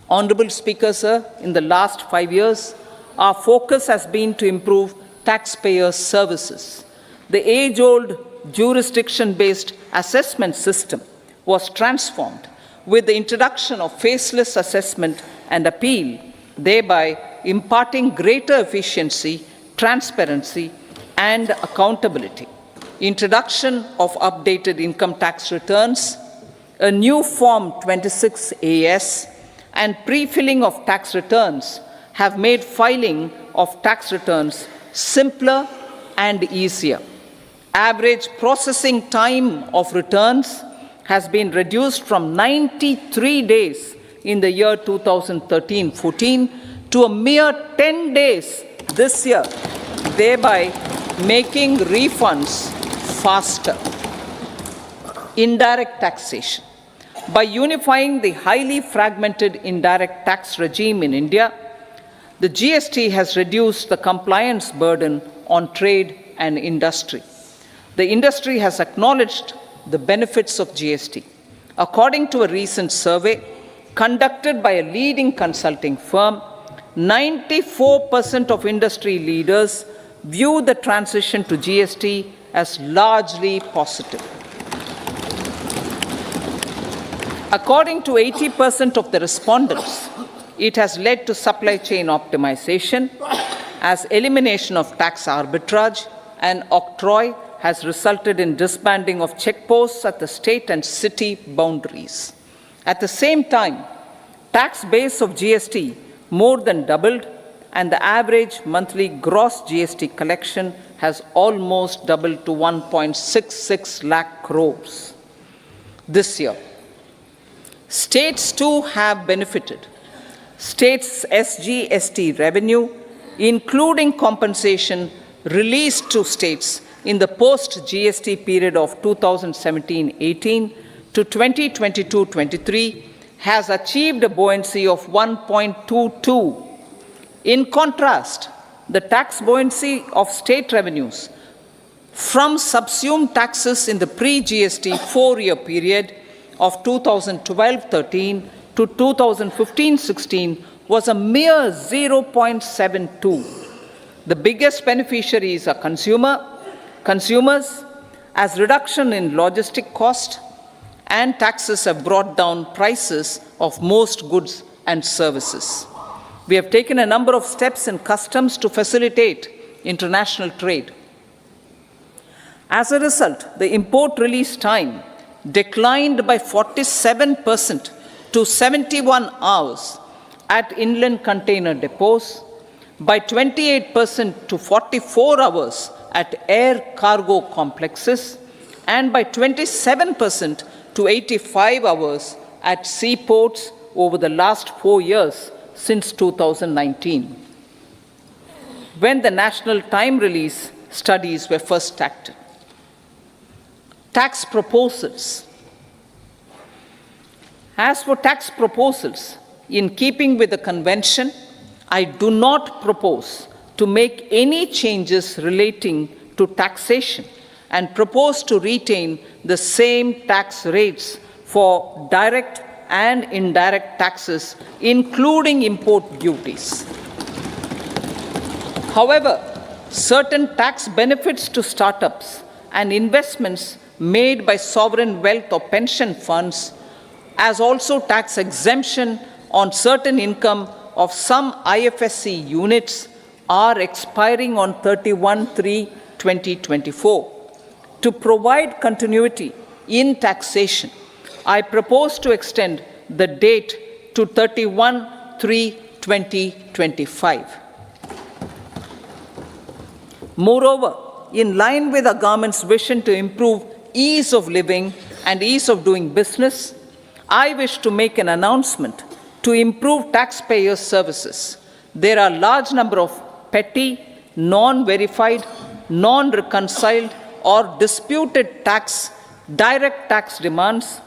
S1: Honorable Speaker, sir, in the last 5 years, our focus has been to improve taxpayer services. The age-old jurisdiction-based assessment system was transformed with the introduction of faceless assessment and appeal, thereby imparting greater efficiency, transparency, and accountability. Introduction of updated income tax returns, a new Form 26AS, and pre-filling of tax returns have made filing of tax returns simpler and easier. Average processing time of returns has been reduced from 93 days in the year 2013-14 to a mere 10 days this year, thereby making refunds faster. Indirect taxation. By unifying the highly fragmented indirect tax regime in India, the GST has reduced the compliance burden on trade and industry. The industry has acknowledged the benefits of GST. According to a recent survey conducted by a leading consulting firm, 94% of industry leaders view the transition to GST as largely positive. According to 80% of the respondents, it has led to supply chain optimization, as elimination of tax arbitrage and octroi has resulted in disbanding of checkposts at the state and city boundaries. At the same time, tax base of GST more than doubled, and the average monthly gross GST collection has almost doubled to 1.66 lakh crores this year. States too have benefited. States' SGST revenue, including compensation released to states in the post-GST period of 2017-18 to 2022-23, has achieved a buoyancy of 1.22. In contrast, the tax buoyancy of state revenues from subsumed taxes in the pre-GST four-year period of 2012-13 to 2015-16 was a mere 0.72. The biggest beneficiaries are consumers, as reduction in logistic cost and taxes have brought down prices of most goods and services. We have taken a number of steps in customs to facilitate international trade. As a result, the import release time declined by 47% to 71 hours at inland container depots, by 28% to 44 hours at air cargo complexes, and by 27% to 85 hours at seaports over the last 4 years since 2019, when the national time release studies were first started. Tax proposals. As for tax proposals, in keeping with the convention, I do not propose to make any changes relating to taxation and propose to retain the same tax rates for direct and indirect taxes, including import duties. However, certain tax benefits to startups and investments made by sovereign wealth or pension funds, as also tax exemption on certain income of some IFSC units, are expiring on 31/3/2024. To provide continuity in taxation, I propose to extend the date to 31/3/2025. Moreover, in line with our government's vision to improve ease of living and ease of doing business, I wish to make an announcement to improve taxpayers' services. There are a large number of petty, non-verified, non-reconciled, or disputed direct tax demands,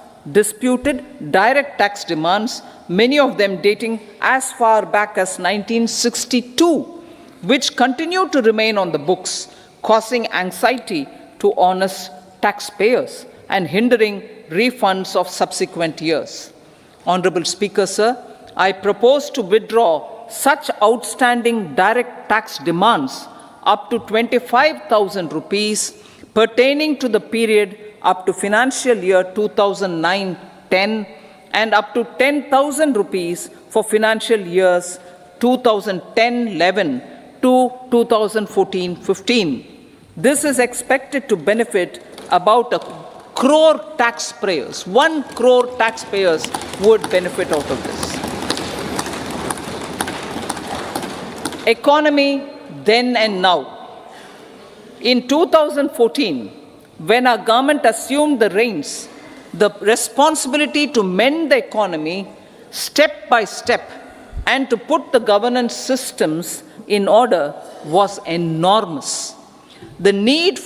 S1: many of them dating as far back as 1962, which continue to remain on the books, causing anxiety to honest taxpayers and hindering refunds of subsequent years. Honorable Speaker, sir, I propose to withdraw such outstanding direct tax demands up to 25,000 rupees pertaining to the period up to financial year 2009-10 and up to 10,000 rupees for financial years 2010-11 to 2014-15. This is expected to benefit about 1 crore taxpayers. 1 crore taxpayers would benefit out of this. Economy then and now. In 2014, when our government assumed the reins, the responsibility to mend the economy step by step and to put the governance systems in order was enormous. The need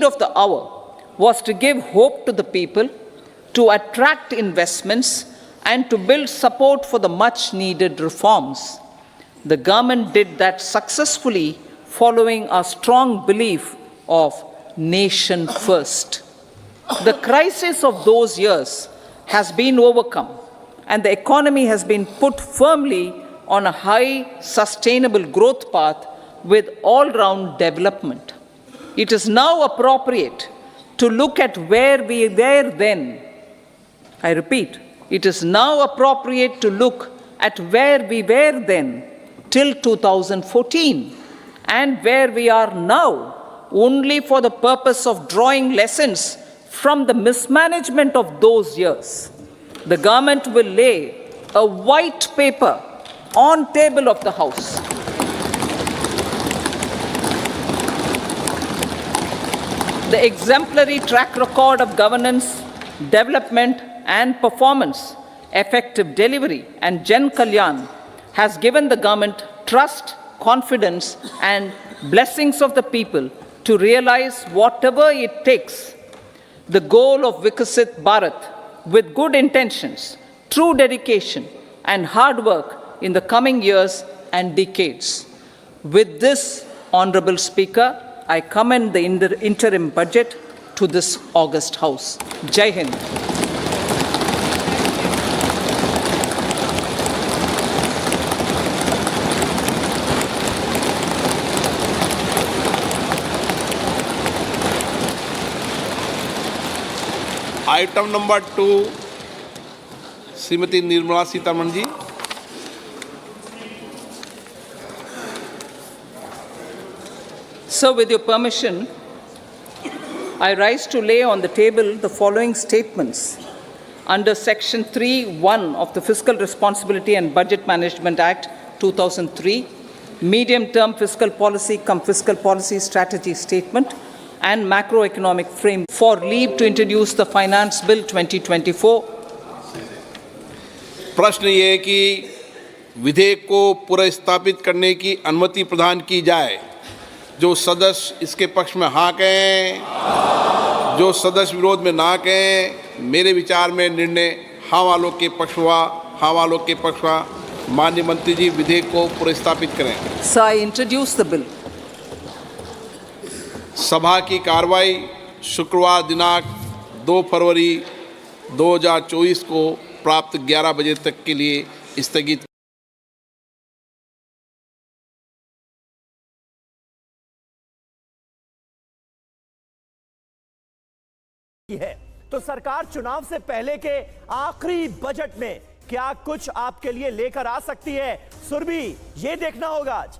S1: of the hour was to give hope to the people, to attract investments, and to build support for the much-needed reforms. The government did that successfully, following a strong belief of nation first. The crisis of those years has been overcome, and the economy has been put firmly on a high, sustainable growth path with all-round development. It is now appropriate to look at where we were then. I repeat, it is now appropriate to look at where we were then till 2014 and where we are now, only for the purpose of drawing lessons from the mismanagement of those years. The government will lay a white paper on table of the House The exemplary track record of governance, development, and performance, effective delivery, and Jan Kalyan has given the government trust, confidence, and blessings of the people to realize whatever it takes, the goal of Vikasit Bharat, with good intentions, true dedication, and hard work in the coming years and decades. With this, Honorable Speaker, I commend the interim budget to this august House. Jai Hind.
S2: Item number 2 Shrimati Nirmala Sitharaman ji.
S1: So, with your permission, I rise to lay on the table the following statements under Section 3(1) of the Fiscal Responsibility and Budget Management Act 2003, Medium-Term Fiscal Policy cum Fiscal Policy Strategy Statement and Macroeconomic Frame for leave to introduce the Finance Bill 2024.
S2: प्रश्न ये है कि विधेयक को पुनर्स्थापित करने की अनुमति प्रदान की जाए। जो सदस्य इसके पक्ष में हाँ कहें, जो सदस्य विरोध में ना कहें। मेरे विचार में निर्णय हाँ वालों के पक्ष हुआ, हाँ वालों के पक्ष हुआ। माननीय मंत्री जी विधेयक को पुनर्स्थापित करें।
S1: So I introduce the bill.
S2: सभा की कार्रवाई शुक्रवार दिनांक 2 फरवरी 2024 को प्राप्त 11 बजे तक के लिए स्थगित।
S3: है तो सरकार चुनाव से पहले के आखिरी बजट में क्या कुछ आपके लिए लेकर आ सकती है? सुरभि, ये देखना होगा आज।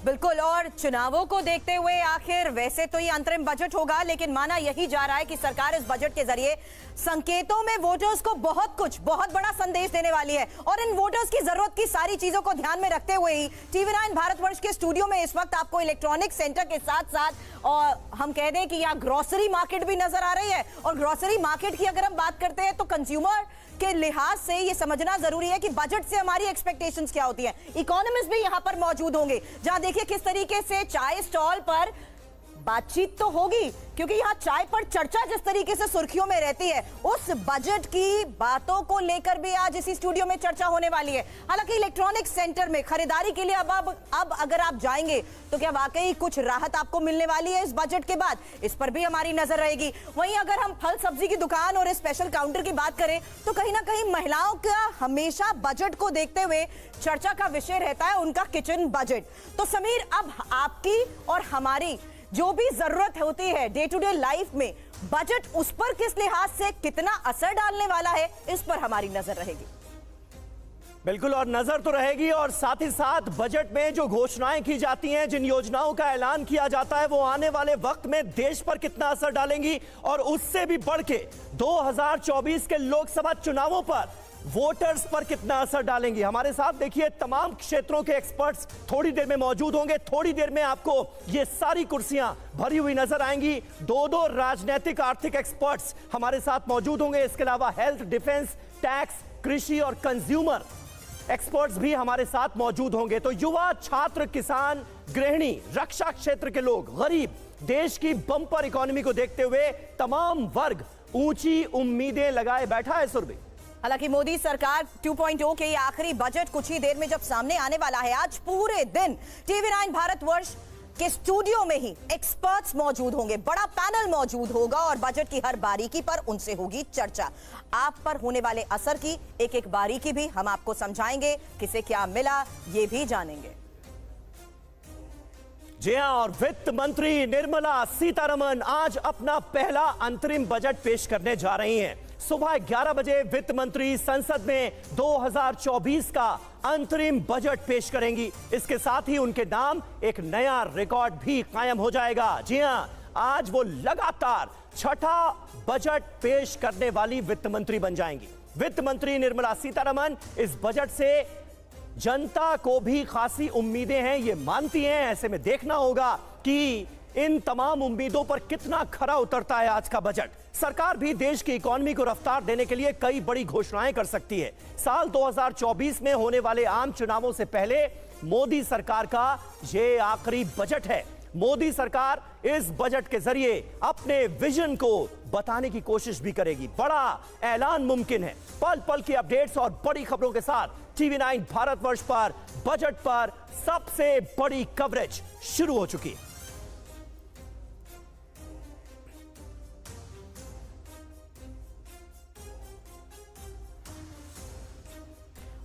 S4: बिल्कुल, और चुनावों को देखते हुए आखिर वैसे तो ये अंतरिम बजट होगा, लेकिन माना यही जा रहा है कि सरकार इस बजट के जरिए संकेतों में वोटर्स को बहुत बड़ा संदेश देने वाली है। और इन वोटर्स की जरूरत की सारी चीजों को ध्यान में रखते हुए ही TV9 भारतवर्ष के स्टूडियो में इस वक्त आपको इलेक्ट्रॉनिक सेंटर के साथ साथ और हम कह दें कि यहाँ ग्रोसरी मार्केट भी नजर आ रही है। और ग्रोसरी मार्केट की अगर हम बात करते हैं तो कंज्यूमर के लिहाज से ये समझना जरूरी है कि बजट से हमारी एक्सपेक्टेशंस क्या होती हैं। इकोनॉमिस्ट भी यहां पर मौजूद होंगे, जहां देखिए किस तरीके से चाय स्टॉल पर बातचीत तो होगी, क्योंकि यहाँ चाय पर चर्चा जिस तरीके से सुर्खियों में रहती है, उस बजट की बातों को लेकर भी आज इसी स्टूडियो में चर्चा होने वाली है। हालांकि इलेक्ट्रॉनिक सेंटर में खरीदारी के लिए अब अगर आप जाएंगे तो क्या वाकई कुछ राहत आपको मिलने वाली है इस बजट के बाद? इस पर भी हमारी नजर रहेगी। वहीं अगर हम फल सब्जी की दुकान और स्पेशल काउंटर की बात करें तो कहीं ना कहीं महिलाओं का हमेशा बजट को देखते हुए चर्चा का विषय रहता है उनका किचन बजट। तो समीर, अब आपकी और हमारी जो भी जरूरत होती है डे टू डे लाइफ में, बजट उस पर किस लिहाज से कितना असर डालने वाला है, इस पर हमारी नजर रहेगी।
S3: बिल्कुल, और नजर तो रहेगी, और साथ ही साथ बजट में जो घोषणाएं की जाती हैं, जिन योजनाओं का ऐलान किया जाता है, वो आने वाले वक्त में देश पर कितना असर डालेंगी और उससे भी बढ़ के 2024 के लोकसभा चुनावों पर वोटर्स पर कितना असर डालेंगी। हमारे साथ देखिए तमाम क्षेत्रों के एक्सपर्ट्स थोड़ी देर में मौजूद होंगे। थोड़ी देर में आपको ये सारी कुर्सियां भरी हुई नजर आएंगी। दो राजनीतिक आर्थिक एक्सपर्ट्स हमारे साथ मौजूद होंगे। इसके अलावा हेल्थ, डिफेंस, टैक्स, कृषि और कंज्यूमर एक्सपर्ट्स भी हमारे साथ मौजूद होंगे। तो युवा, छात्र, किसान, गृहिणी, रक्षा क्षेत्र के लोग, गरीब, देश की बम्पर इकोनॉमी को देखते हुए तमाम वर्ग ऊंची उम्मीदें लगाए बैठा है। सुरभि,
S4: हालांकि मोदी सरकार 2.0 के आखिरी बजट कुछ ही देर में जब सामने आने वाला है, आज पूरे दिन TV9 भारतवर्ष के स्टूडियो में ही एक्सपर्ट्स मौजूद होंगे, बड़ा पैनल मौजूद होगा और बजट की हर बारीकी पर उनसे होगी चर्चा। आप पर होने वाले असर की एक एक बारीकी भी हम आपको समझाएंगे, किसे क्या मिला ये भी जानेंगे।
S3: जी हां, और वित्त मंत्री निर्मला सीतारमण आज अपना पहला अंतरिम बजट पेश करने जा रही हैं। सुबह 11 बजे वित्त मंत्री संसद में 2024 का अंतरिम बजट पेश करेंगी। इसके साथ ही उनके नाम एक नया रिकॉर्ड भी कायम हो जाएगा। जी हां, आज वो लगातार छठा बजट पेश करने वाली वित्त मंत्री बन जाएंगी। वित्त मंत्री निर्मला सीतारमण इस बजट से जनता को भी खासी उम्मीदें हैं, ये मानती हैं। ऐसे में देखना होगा कि इन तमाम उम्मीदों पर कितना खरा उतरता है आज का बजट। सरकार भी देश की इकोनॉमी को रफ्तार देने के लिए कई बड़ी घोषणाएं कर सकती है। साल 2024 में होने वाले आम चुनावों से पहले मोदी सरकार का यह आखिरी बजट है। मोदी सरकार इस बजट के जरिए अपने विजन को बताने की कोशिश भी करेगी। बड़ा ऐलान मुमकिन है। पल पल की अपडेट्स और बड़ी खबरों के साथ टीवी 9 भारतवर्ष पर बजट पर सबसे बड़ी कवरेज शुरू हो चुकी है।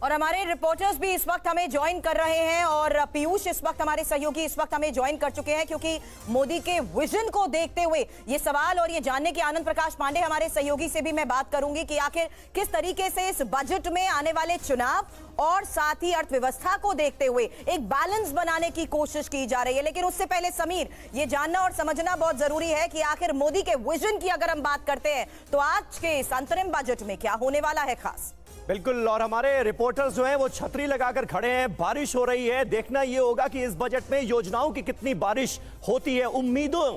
S4: और हमारे रिपोर्टर्स भी इस वक्त हमें ज्वाइन कर रहे हैं और पीयूष इस वक्त हमारे सहयोगी इस वक्त हमें ज्वाइन कर चुके हैं, क्योंकि मोदी के विजन को देखते हुए ये सवाल और ये जानने के आनंद प्रकाश पांडे हमारे सहयोगी से भी मैं बात करूंगी कि आखिर किस तरीके से इस बजट में आने वाले चुनाव और साथ ही अर्थव्यवस्था को देखते हुए एक बैलेंस बनाने की कोशिश की जा रही है। लेकिन उससे पहले समीर, ये जानना और समझना बहुत जरूरी है कि आखिर मोदी के विजन की अगर हम बात करते हैं तो आज के इस अंतरिम बजट में क्या होने वाला है खास।
S3: बिल्कुल, और हमारे रिपोर्टर्स जो हैं वो छतरी लगाकर खड़े हैं। बारिश हो रही है। देखना यह होगा कि इस बजट में योजनाओं की कितनी बारिश होती है, उम्मीदों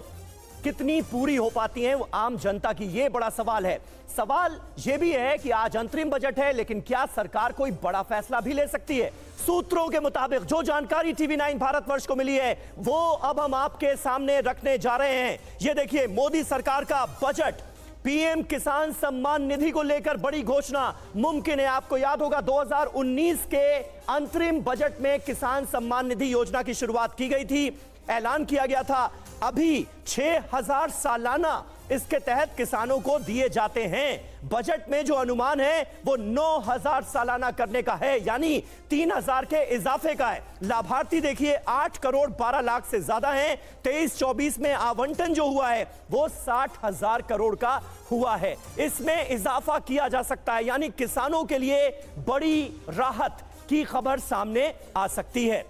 S3: कितनी पूरी हो पाती हैं वो आम जनता की, ये बड़ा सवाल है। सवाल यह भी है कि आज अंतरिम बजट है, लेकिन क्या सरकार कोई बड़ा फैसला भी ले सकती है। सूत्रों के मुताबिक जो जानकारी टीवी 9 भारतवर्ष को मिली है वो अब हम आपके सामने रखने जा रहे हैं। ये देखिए, मोदी सरकार का बजट पीएम किसान सम्मान निधि को लेकर बड़ी घोषणा मुमकिन है। आपको याद होगा 2019 के अंतरिम बजट में किसान सम्मान निधि योजना की शुरुआत की गई थी, ऐलान किया गया था। अभी 6000 सालाना इसके तहत किसानों को दिए जाते हैं। बजट में जो अनुमान है वो 9000 सालाना करने का है, यानी 3000 के इजाफे का है। लाभार्थी देखिए 8 करोड़ 12 लाख से ज्यादा हैं। 23-24 में आवंटन जो हुआ है वो 60,000 करोड़ का हुआ है। इसमें इजाफा किया जा सकता है, यानी किसानों के लिए बड़ी राहत की खबर सामने आ सकती है।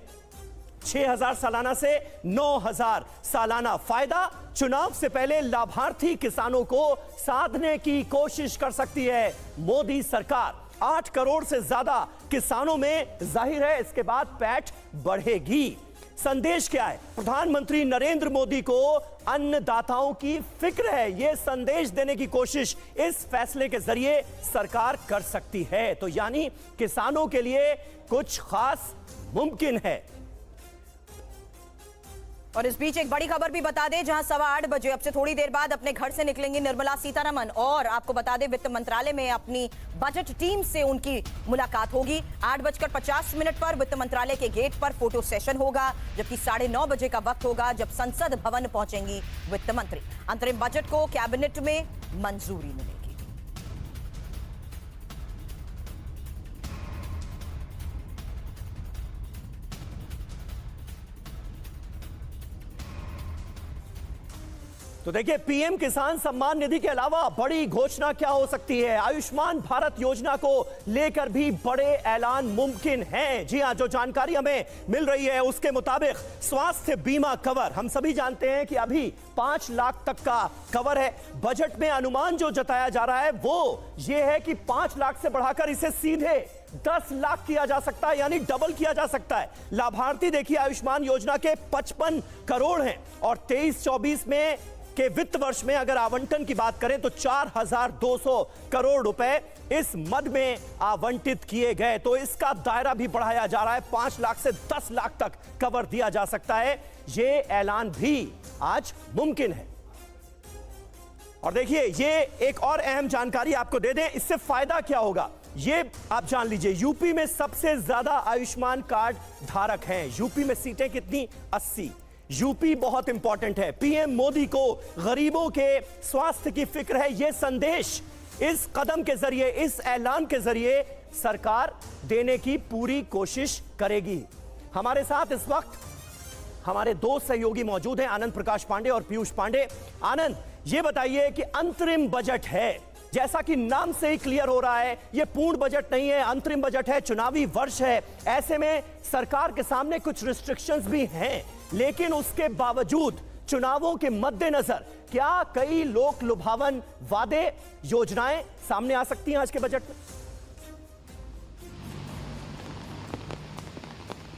S3: 6000 सालाना से 9000 सालाना फायदा चुनाव से पहले लाभार्थी किसानों को साधने की कोशिश कर सकती है मोदी सरकार। 8 करोड़ से ज्यादा किसानों में जाहिर है इसके बाद पैठ बढ़ेगी। संदेश क्या है? प्रधानमंत्री नरेंद्र मोदी को अन्नदाताओं की फिक्र है। यह संदेश देने की कोशिश इस फैसले के जरिए सरकार कर सकती है। तो यानी किसानों के लिए कुछ खास मुमकिन है।
S4: और इस बीच एक बड़ी खबर भी बता दें, जहां 8:15 बजे अब से थोड़ी देर बाद अपने घर से निकलेंगी निर्मला सीतारमन, और आपको बता दें वित्त मंत्रालय में अपनी बजट टीम से उनकी मुलाकात होगी। 8:50 पर वित्त मंत्रालय के गेट पर फोटो सेशन होगा, जबकि 9:30 बजे का वक्त होगा जब संसद भवन पहुंचेंगी वित्त मंत्री। अंतरिम बजट को कैबिनेट में मंजूरी मिलेगी।
S3: तो देखिए, पीएम किसान सम्मान निधि के अलावा बड़ी घोषणा क्या हो सकती है? आयुष्मान भारत योजना को लेकर भी बड़े ऐलान मुमकिन हैं। जी हां, जो जानकारी हमें मिल रही है उसके मुताबिक स्वास्थ्य बीमा कवर, हम सभी जानते हैं कि अभी 5 लाख तक का कवर है। बजट में अनुमान जो जताया जा रहा है वो ये है कि 5 लाख से बढ़ाकर इसे सीधे 10 लाख किया जा सकता है, यानी डबल किया जा सकता है। लाभार्थी देखिए आयुष्मान योजना के 55 करोड़ हैं और 23-24 में के वित्त वर्ष में अगर आवंटन की बात करें तो 4200 करोड़ रुपए इस मद में आवंटित किए गए। तो इसका दायरा भी बढ़ाया जा रहा है, 5 लाख से 10 लाख तक कवर दिया जा सकता है। यह ऐलान भी आज मुमकिन है। और देखिए, ये एक और अहम जानकारी आपको दे दें, इससे फायदा क्या होगा ये आप जान लीजिए। यूपी में सबसे ज्यादा आयुष्मान कार्ड धारक हैं। यूपी में सीटें कितनी? 80। यूपी बहुत इंपॉर्टेंट है। पीएम मोदी को गरीबों के स्वास्थ्य की फिक्र है। यह संदेश इस कदम के जरिए, इस ऐलान के जरिए सरकार देने की पूरी कोशिश करेगी। हमारे साथ इस वक्त हमारे दो सहयोगी मौजूद हैं, आनंद प्रकाश पांडे और पीयूष पांडे। आनंद, ये बताइए कि अंतरिम बजट है, जैसा कि नाम से ही क्लियर हो रहा है, यह पूर्ण बजट नहीं है, अंतरिम बजट है, चुनावी वर्ष है। ऐसे में सरकार के सामने कुछ रिस्ट्रिक्शंस भी हैं, लेकिन उसके बावजूद चुनावों के मद्देनजर क्या कई लोक लुभावन वादे, योजनाएं सामने आ सकती हैं आज के बजट में?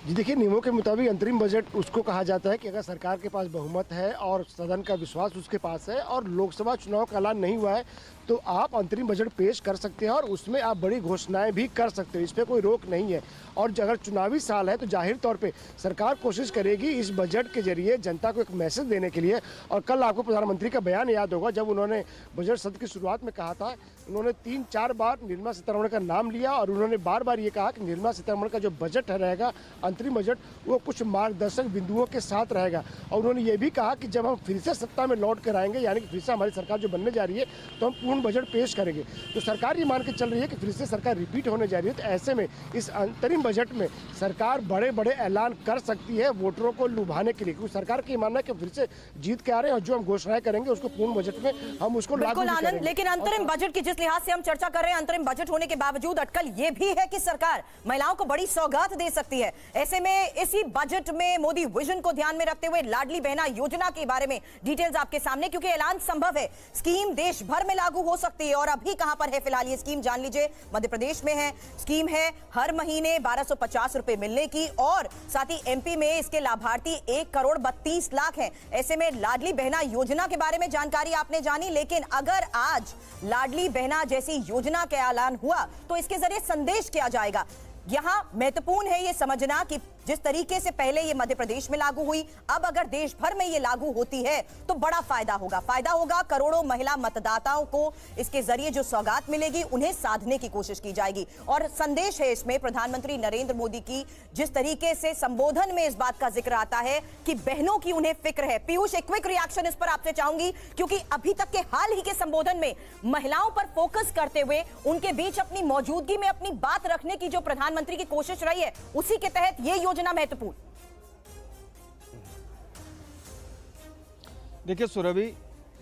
S5: जी देखिए, नियमों के मुताबिक अंतरिम बजट उसको कहा जाता है कि अगर सरकार के पास बहुमत है और सदन का विश्वास उसके पास है और लोकसभा चुनाव का ऐलान नहीं हुआ है तो आप अंतरिम बजट पेश कर सकते हैं और उसमें आप बड़ी घोषणाएं भी कर सकते हो, इस पर कोई रोक नहीं है। और अगर चुनावी साल है तो जाहिर तौर पे सरकार कोशिश करेगी इस बजट के जरिए जनता को एक मैसेज देने के लिए। और कल आपको प्रधानमंत्री का बयान याद होगा, जब उन्होंने बजट सत्र की शुरुआत में कहा था, उन्होंने 3-4 बार निर्मला सीतारमण का नाम लिया और उन्होंने बार बार ये कहा कि निर्मला सीतारमण का जो बजट रहेगा अंतरिम बजट, वो कुछ मार्गदर्शक बिंदुओं के साथ रहेगा। और उन्होंने ये भी कहा कि जब हम फिर से सत्ता में लौट कर आएंगे, यानी कि फिर से हमारी सरकार जो बनने जा रही है, तो हम पूर्ण बजट पेश करेंगे। तो सरकार ये मान के चल रही है कि फिर से सरकार रिपीट होने जा रही है, तो ऐसे में इस अंतरिम बजट में सरकार बड़े बड़े ऐलान कर सकती है वोटरों को लुभाने के लिए, क्योंकि सरकार की मानना है कि फिर से जीत के आ रहे हैं और जो हम घोषणाएं करेंगे उसको पूर्ण बजट में हम उसको लागू करेंगे।
S4: लेकिन अंतरिम बजट की जिस लिहाज से हम चर्चा कर रहे हैं, अंतरिम बजट होने के बावजूद अटकल ये भी है कि सरकार महिलाओं को बड़ी सौगात दे सकती है। ऐसे में इसी बजट में मोदी विजन को ध्यान में रखते हुए लाडली बहना योजना के बारे में डिटेल्स आपके सामने, क्योंकि ऐलान संभव है, स्कीम देश भर में लागू हो सकती है। और अभी कहां पर है फिलहाल ये स्कीम, जान लीजिए। मध्य प्रदेश में है स्कीम, है हर महीने 1250 रुपए मिलने की, और साथ ही एमपी में इसके लाभार्थी 1,32,00,000 हैं। ऐसे में लाडली बहना योजना के बारे में जानकारी आपने जानी, लेकिन अगर आज लाडली बहना जैसी योजना का ऐलान हुआ तो इसके जरिए संदेश क्या जाएगा? यहां महत्वपूर्ण है ये समझना कि जिस तरीके से पहले ये मध्य प्रदेश में लागू हुई, अब अगर देश भर में ये लागू होती है तो बड़ा फायदा होगा। करोड़ों महिला मतदाताओं को इसके जरिए जो सौगात मिलेगी उन्हें साधने की कोशिश की जाएगी। और संदेश है इसमें प्रधानमंत्री नरेंद्र मोदी की जिस तरीके से संबोधन में इस बात का जिक्र आता है कि बहनों की उन्हें फिक्र है। पीयूष, एक क्विक रिएक्शन इस पर आपसे चाहूंगी, क्योंकि अभी तक के हाल ही के संबोधन में महिलाओं पर फोकस करते हुए उनके बीच अपनी मौजूदगी में अपनी बात रखने की जो प्रधानमंत्री की कोशिश रही है, उसी के तहत ये योजना महत्वपूर्ण।
S6: देखिए सुरभि,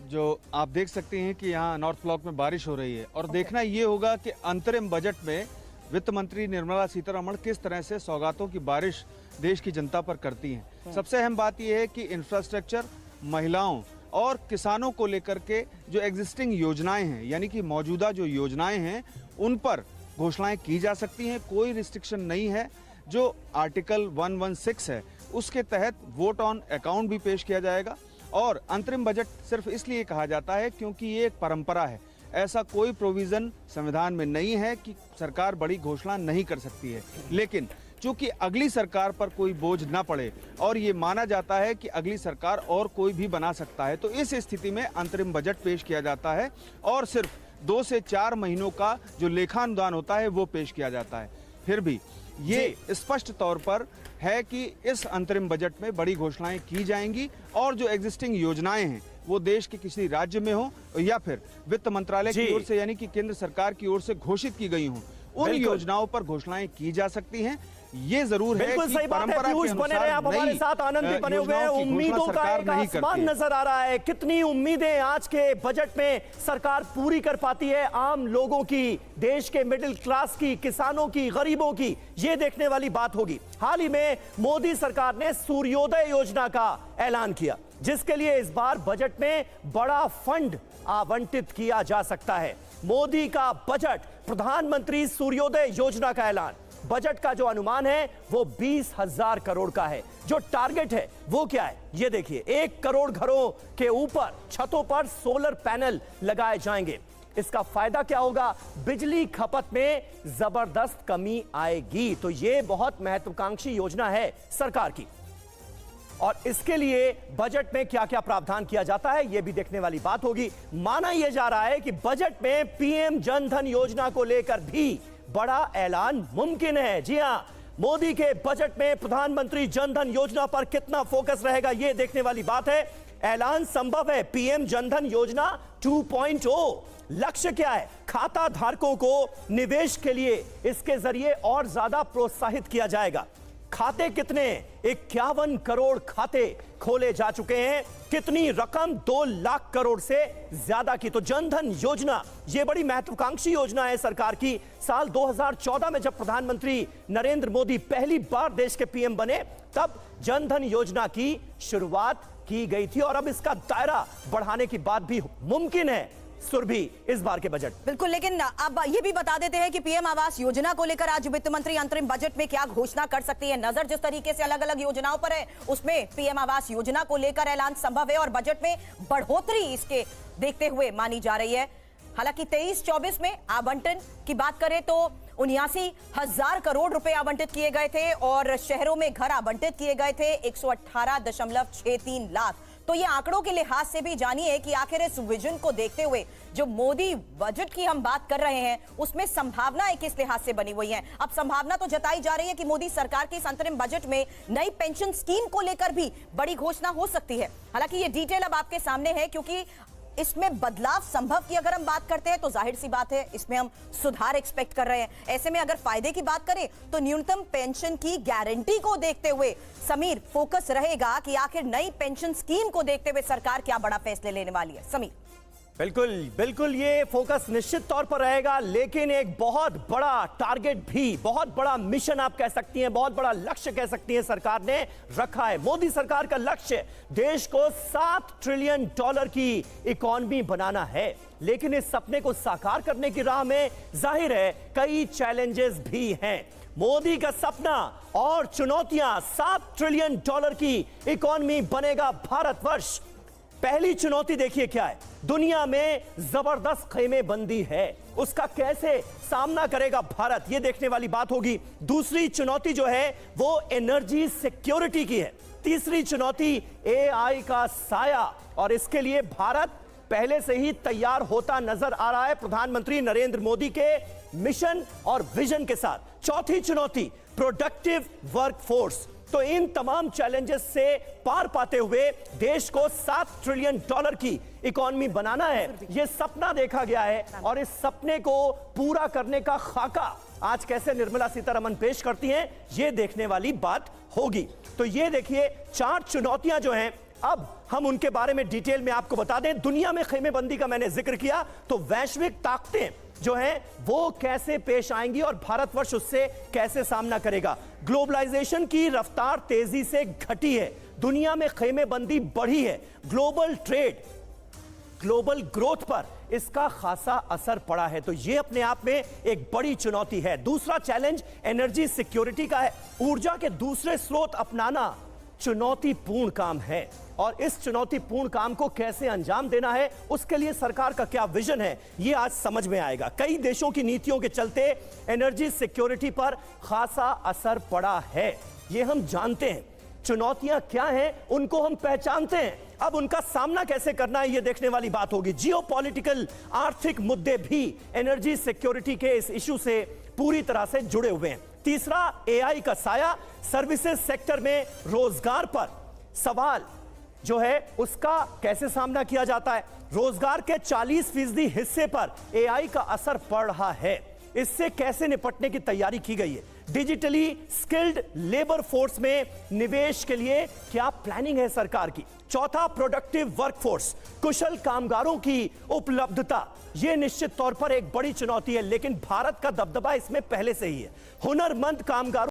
S6: जो आप देख सकते हैं कि यहाँ नॉर्थ ब्लॉक में बारिश हो रही है और देखना ये होगा कि अंतरिम बजट में वित्त मंत्री निर्मला सीतारमण किस तरह से सौगातों की बारिश देश की जनता पर करती हैं। सबसे अहम बात यह है कि इंफ्रास्ट्रक्चर, महिलाओं और किसानों को लेकर के जो एग्जिस्टिंग योजनाएं हैं, यानी कि मौजूदा जो योजनाएं हैं, उन पर घोषणाएं की जा सकती हैं। कोई रिस्ट्रिक्शन नहीं है। जो आर्टिकल 116 है उसके तहत वोट ऑन अकाउंट भी पेश किया जाएगा। और अंतरिम बजट सिर्फ इसलिए कहा जाता है क्योंकि ये एक परंपरा है। ऐसा कोई प्रोविजन संविधान में नहीं है कि सरकार बड़ी घोषणा नहीं कर सकती है, लेकिन चूंकि अगली सरकार पर कोई बोझ ना पड़े और ये माना जाता है कि अगली सरकार और कोई भी बना सकता है, तो इस स्थिति में अंतरिम बजट पेश किया जाता है और सिर्फ 2 से 4 महीनों का जो लेखानुदान होता है वो पेश किया जाता है। फिर भी ये स्पष्ट तौर पर है कि इस अंतरिम बजट में बड़ी घोषणाएं की जाएंगी और जो एग्जिस्टिंग योजनाएं हैं वो देश के किसी राज्य में हो या फिर वित्त मंत्रालय की ओर से, यानी कि केंद्र सरकार की ओर से घोषित की गई हों, उन योजनाओं पर घोषणाएं की जा सकती हैं। ये जरूर है कि परंपरा के अनुसार
S3: आप हमारे साथ आनंद भी बने हुए हैं। उम्मीदों का एक आसमान नजर आ रहा है। कितनी उम्मीदें आज के बजट में सरकार पूरी कर पाती है आम लोगों की, देश के मिडिल क्लास की, किसानों की, गरीबों की, ये देखने वाली बात होगी। हाल ही में मोदी सरकार ने सूर्योदय योजना का ऐलान किया, जिसके लिए इस बार बजट में बड़ा फंड आवंटित किया जा सकता है। मोदी का बजट, प्रधानमंत्री सूर्योदय योजना का ऐलान। बजट का जो अनुमान है वो 20,000 करोड़ का है। जो टारगेट है वो क्या है ये देखिए, 1 करोड़ घरों के ऊपर छतों पर सोलर पैनल लगाए जाएंगे। इसका फायदा क्या होगा? बिजली खपत में जबरदस्त कमी आएगी। तो ये बहुत महत्वाकांक्षी योजना है सरकार की, और इसके लिए बजट में क्या क्या प्रावधान किया जाता है ये भी देखने वाली बात होगी। माना यह जा रहा है कि बजट में पीएम जन धन योजना को लेकर भी बड़ा ऐलान मुमकिन है। जी हां, मोदी के बजट में प्रधानमंत्री जन धन योजना पर कितना फोकस रहेगा ये देखने वाली बात है। ऐलान संभव है पीएम जन धन योजना 2.0। लक्ष्य क्या है? खाता धारकों को निवेश के लिए इसके जरिए और ज्यादा प्रोत्साहित किया जाएगा। खाते कितने? 51 करोड़ खाते खोले जा चुके हैं। कितनी रकम? 2 लाख करोड़ से ज्यादा की। तो जनधन योजना यह बड़ी महत्वाकांक्षी योजना है सरकार की। साल 2014 में जब प्रधानमंत्री नरेंद्र मोदी पहली बार देश के पीएम बने, तब जनधन योजना की शुरुआत की गई थी और अब इसका दायरा बढ़ाने की बात भी मुमकिन है। सुरभि इस बार के बजट।
S4: बिल्कुल, लेकिन अब ये भी बता देते हैं कि पीएम आवास योजना को लेकर आज वित्त मंत्री अंतरिम बजट में क्या घोषणा कर सकती है। नजर जिस तरीके से अलग अलग योजनाओं पर है, उसमें पीएम आवास योजना को लेकर ऐलान संभव है और बजट में बढ़ोतरी इसके देखते हुए मानी जा रही है। हालांकि 23-24 में आवंटन की बात करें तो 79,000 करोड़ रुपए आवंटित किए गए थे और शहरों में घर आवंटित किए गए थे 118.63 लाख। तो ये आंकड़ों के लिहाज से भी जानिए कि आखिर इस विजन को देखते हुए जो मोदी बजट की हम बात कर रहे हैं उसमें संभावनाएं किस लिहाज से बनी हुई हैं। अब संभावना तो जताई जा रही है कि मोदी सरकार के इस अंतरिम बजट में नई पेंशन स्कीम को लेकर भी बड़ी घोषणा हो सकती है। हालांकि ये डिटेल अब आपके सामने है, क्योंकि इसमें बदलाव संभव की अगर हम बात करते हैं तो जाहिर सी बात है इसमें हम सुधार एक्सपेक्ट कर रहे हैं। ऐसे में अगर फायदे की बात करें तो न्यूनतम पेंशन की गारंटी को देखते हुए समीर फोकस रहेगा कि आखिर नई पेंशन स्कीम को देखते हुए सरकार क्या बड़ा फैसले लेने वाली है। समीर,
S3: बिल्कुल बिल्कुल ये फोकस निश्चित तौर पर रहेगा, लेकिन एक बहुत बड़ा टारगेट भी, बहुत बड़ा मिशन आप कह सकती हैं, बहुत बड़ा लक्ष्य कह सकती हैं सरकार ने रखा है। मोदी सरकार का लक्ष्य देश को $7 ट्रिलियन की इकोनॉमी बनाना है, लेकिन इस सपने को साकार करने की राह में जाहिर है कई चैलेंजेस भी हैं। मोदी का सपना और चुनौतियां, $7 ट्रिलियन की इकोनॉमी बनेगा भारतवर्ष। पहली चुनौती देखिए क्या है, दुनिया में जबरदस्त खेमेबंदी है, उसका कैसे सामना करेगा भारत, यह देखने वाली बात होगी। दूसरी चुनौती जो है वो एनर्जी सिक्योरिटी की है। तीसरी चुनौती एआई का साया, और इसके लिए भारत पहले से ही तैयार होता नजर आ रहा है प्रधानमंत्री नरेंद्र मोदी के मिशन और विजन के साथ। चौथी चुनौती प्रोडक्टिव वर्कफोर्स। तो इन तमाम चैलेंजेस से पार पाते हुए देश को $7 ट्रिलियन की इकोनॉमी बनाना है, यह सपना देखा गया है, और इस सपने को पूरा करने का खाका आज कैसे निर्मला सीतारमण पेश करती हैं, यह देखने वाली बात होगी। तो ये देखिए 4 चुनौतियां जो हैं, अब हम उनके बारे में डिटेल में आपको बता दें। दुनिया में खेमेबंदी का मैंने जिक्र किया, तो वैश्विक ताकतें जो हैं वो कैसे पेश आएंगी और भारतवर्ष उससे कैसे सामना करेगा। ग्लोबलाइजेशन की रफ्तार तेजी से घटी है, दुनिया में खेमेबंदी बढ़ी है, ग्लोबल ट्रेड, ग्लोबल ग्रोथ पर इसका खासा असर पड़ा है, तो यह अपने आप में एक बड़ी चुनौती है। दूसरा चैलेंज एनर्जी सिक्योरिटी का है। ऊर्जा के दूसरे स्रोत अपनाना चुनौतीपूर्ण काम है, और इस चुनौतीपूर्ण काम को कैसे अंजाम देना है, उसके लिए सरकार का क्या विजन है, यह आज समझ में आएगा। कई देशों की नीतियों के चलते एनर्जी सिक्योरिटी पर खासा असर पड़ा है, यह हम जानते हैं। चुनौतियां क्या हैं उनको हम पहचानते हैं, अब उनका सामना कैसे करना है यह देखने वाली बात होगी। जियोपॉलिटिकल आर्थिक मुद्दे भी एनर्जी सिक्योरिटी के इस इशू से पूरी तरह से जुड़े हुए हैं। तीसरा एआई का साया, सर्विसेज सेक्टर में रोजगार पर सवाल जो है उसका कैसे सामना किया जाता है। रोजगार के 40% हिस्से पर एआई का असर पड़ रहा है, इससे कैसे निपटने की तैयारी की गई है। डिजिटली स्किल्ड लेबर फोर्स में निवेश के लिए क्या प्लानिंग है सरकार की। चौथा प्रोडक्टिव वर्कफोर्स, कुशल कामगारों की उपलब्धता, यह निश्चित तौर पर एक बड़ी चुनौती है, लेकिन भारत का दबदबा इसमें पहले से ही है। हुनरमंद कामगारों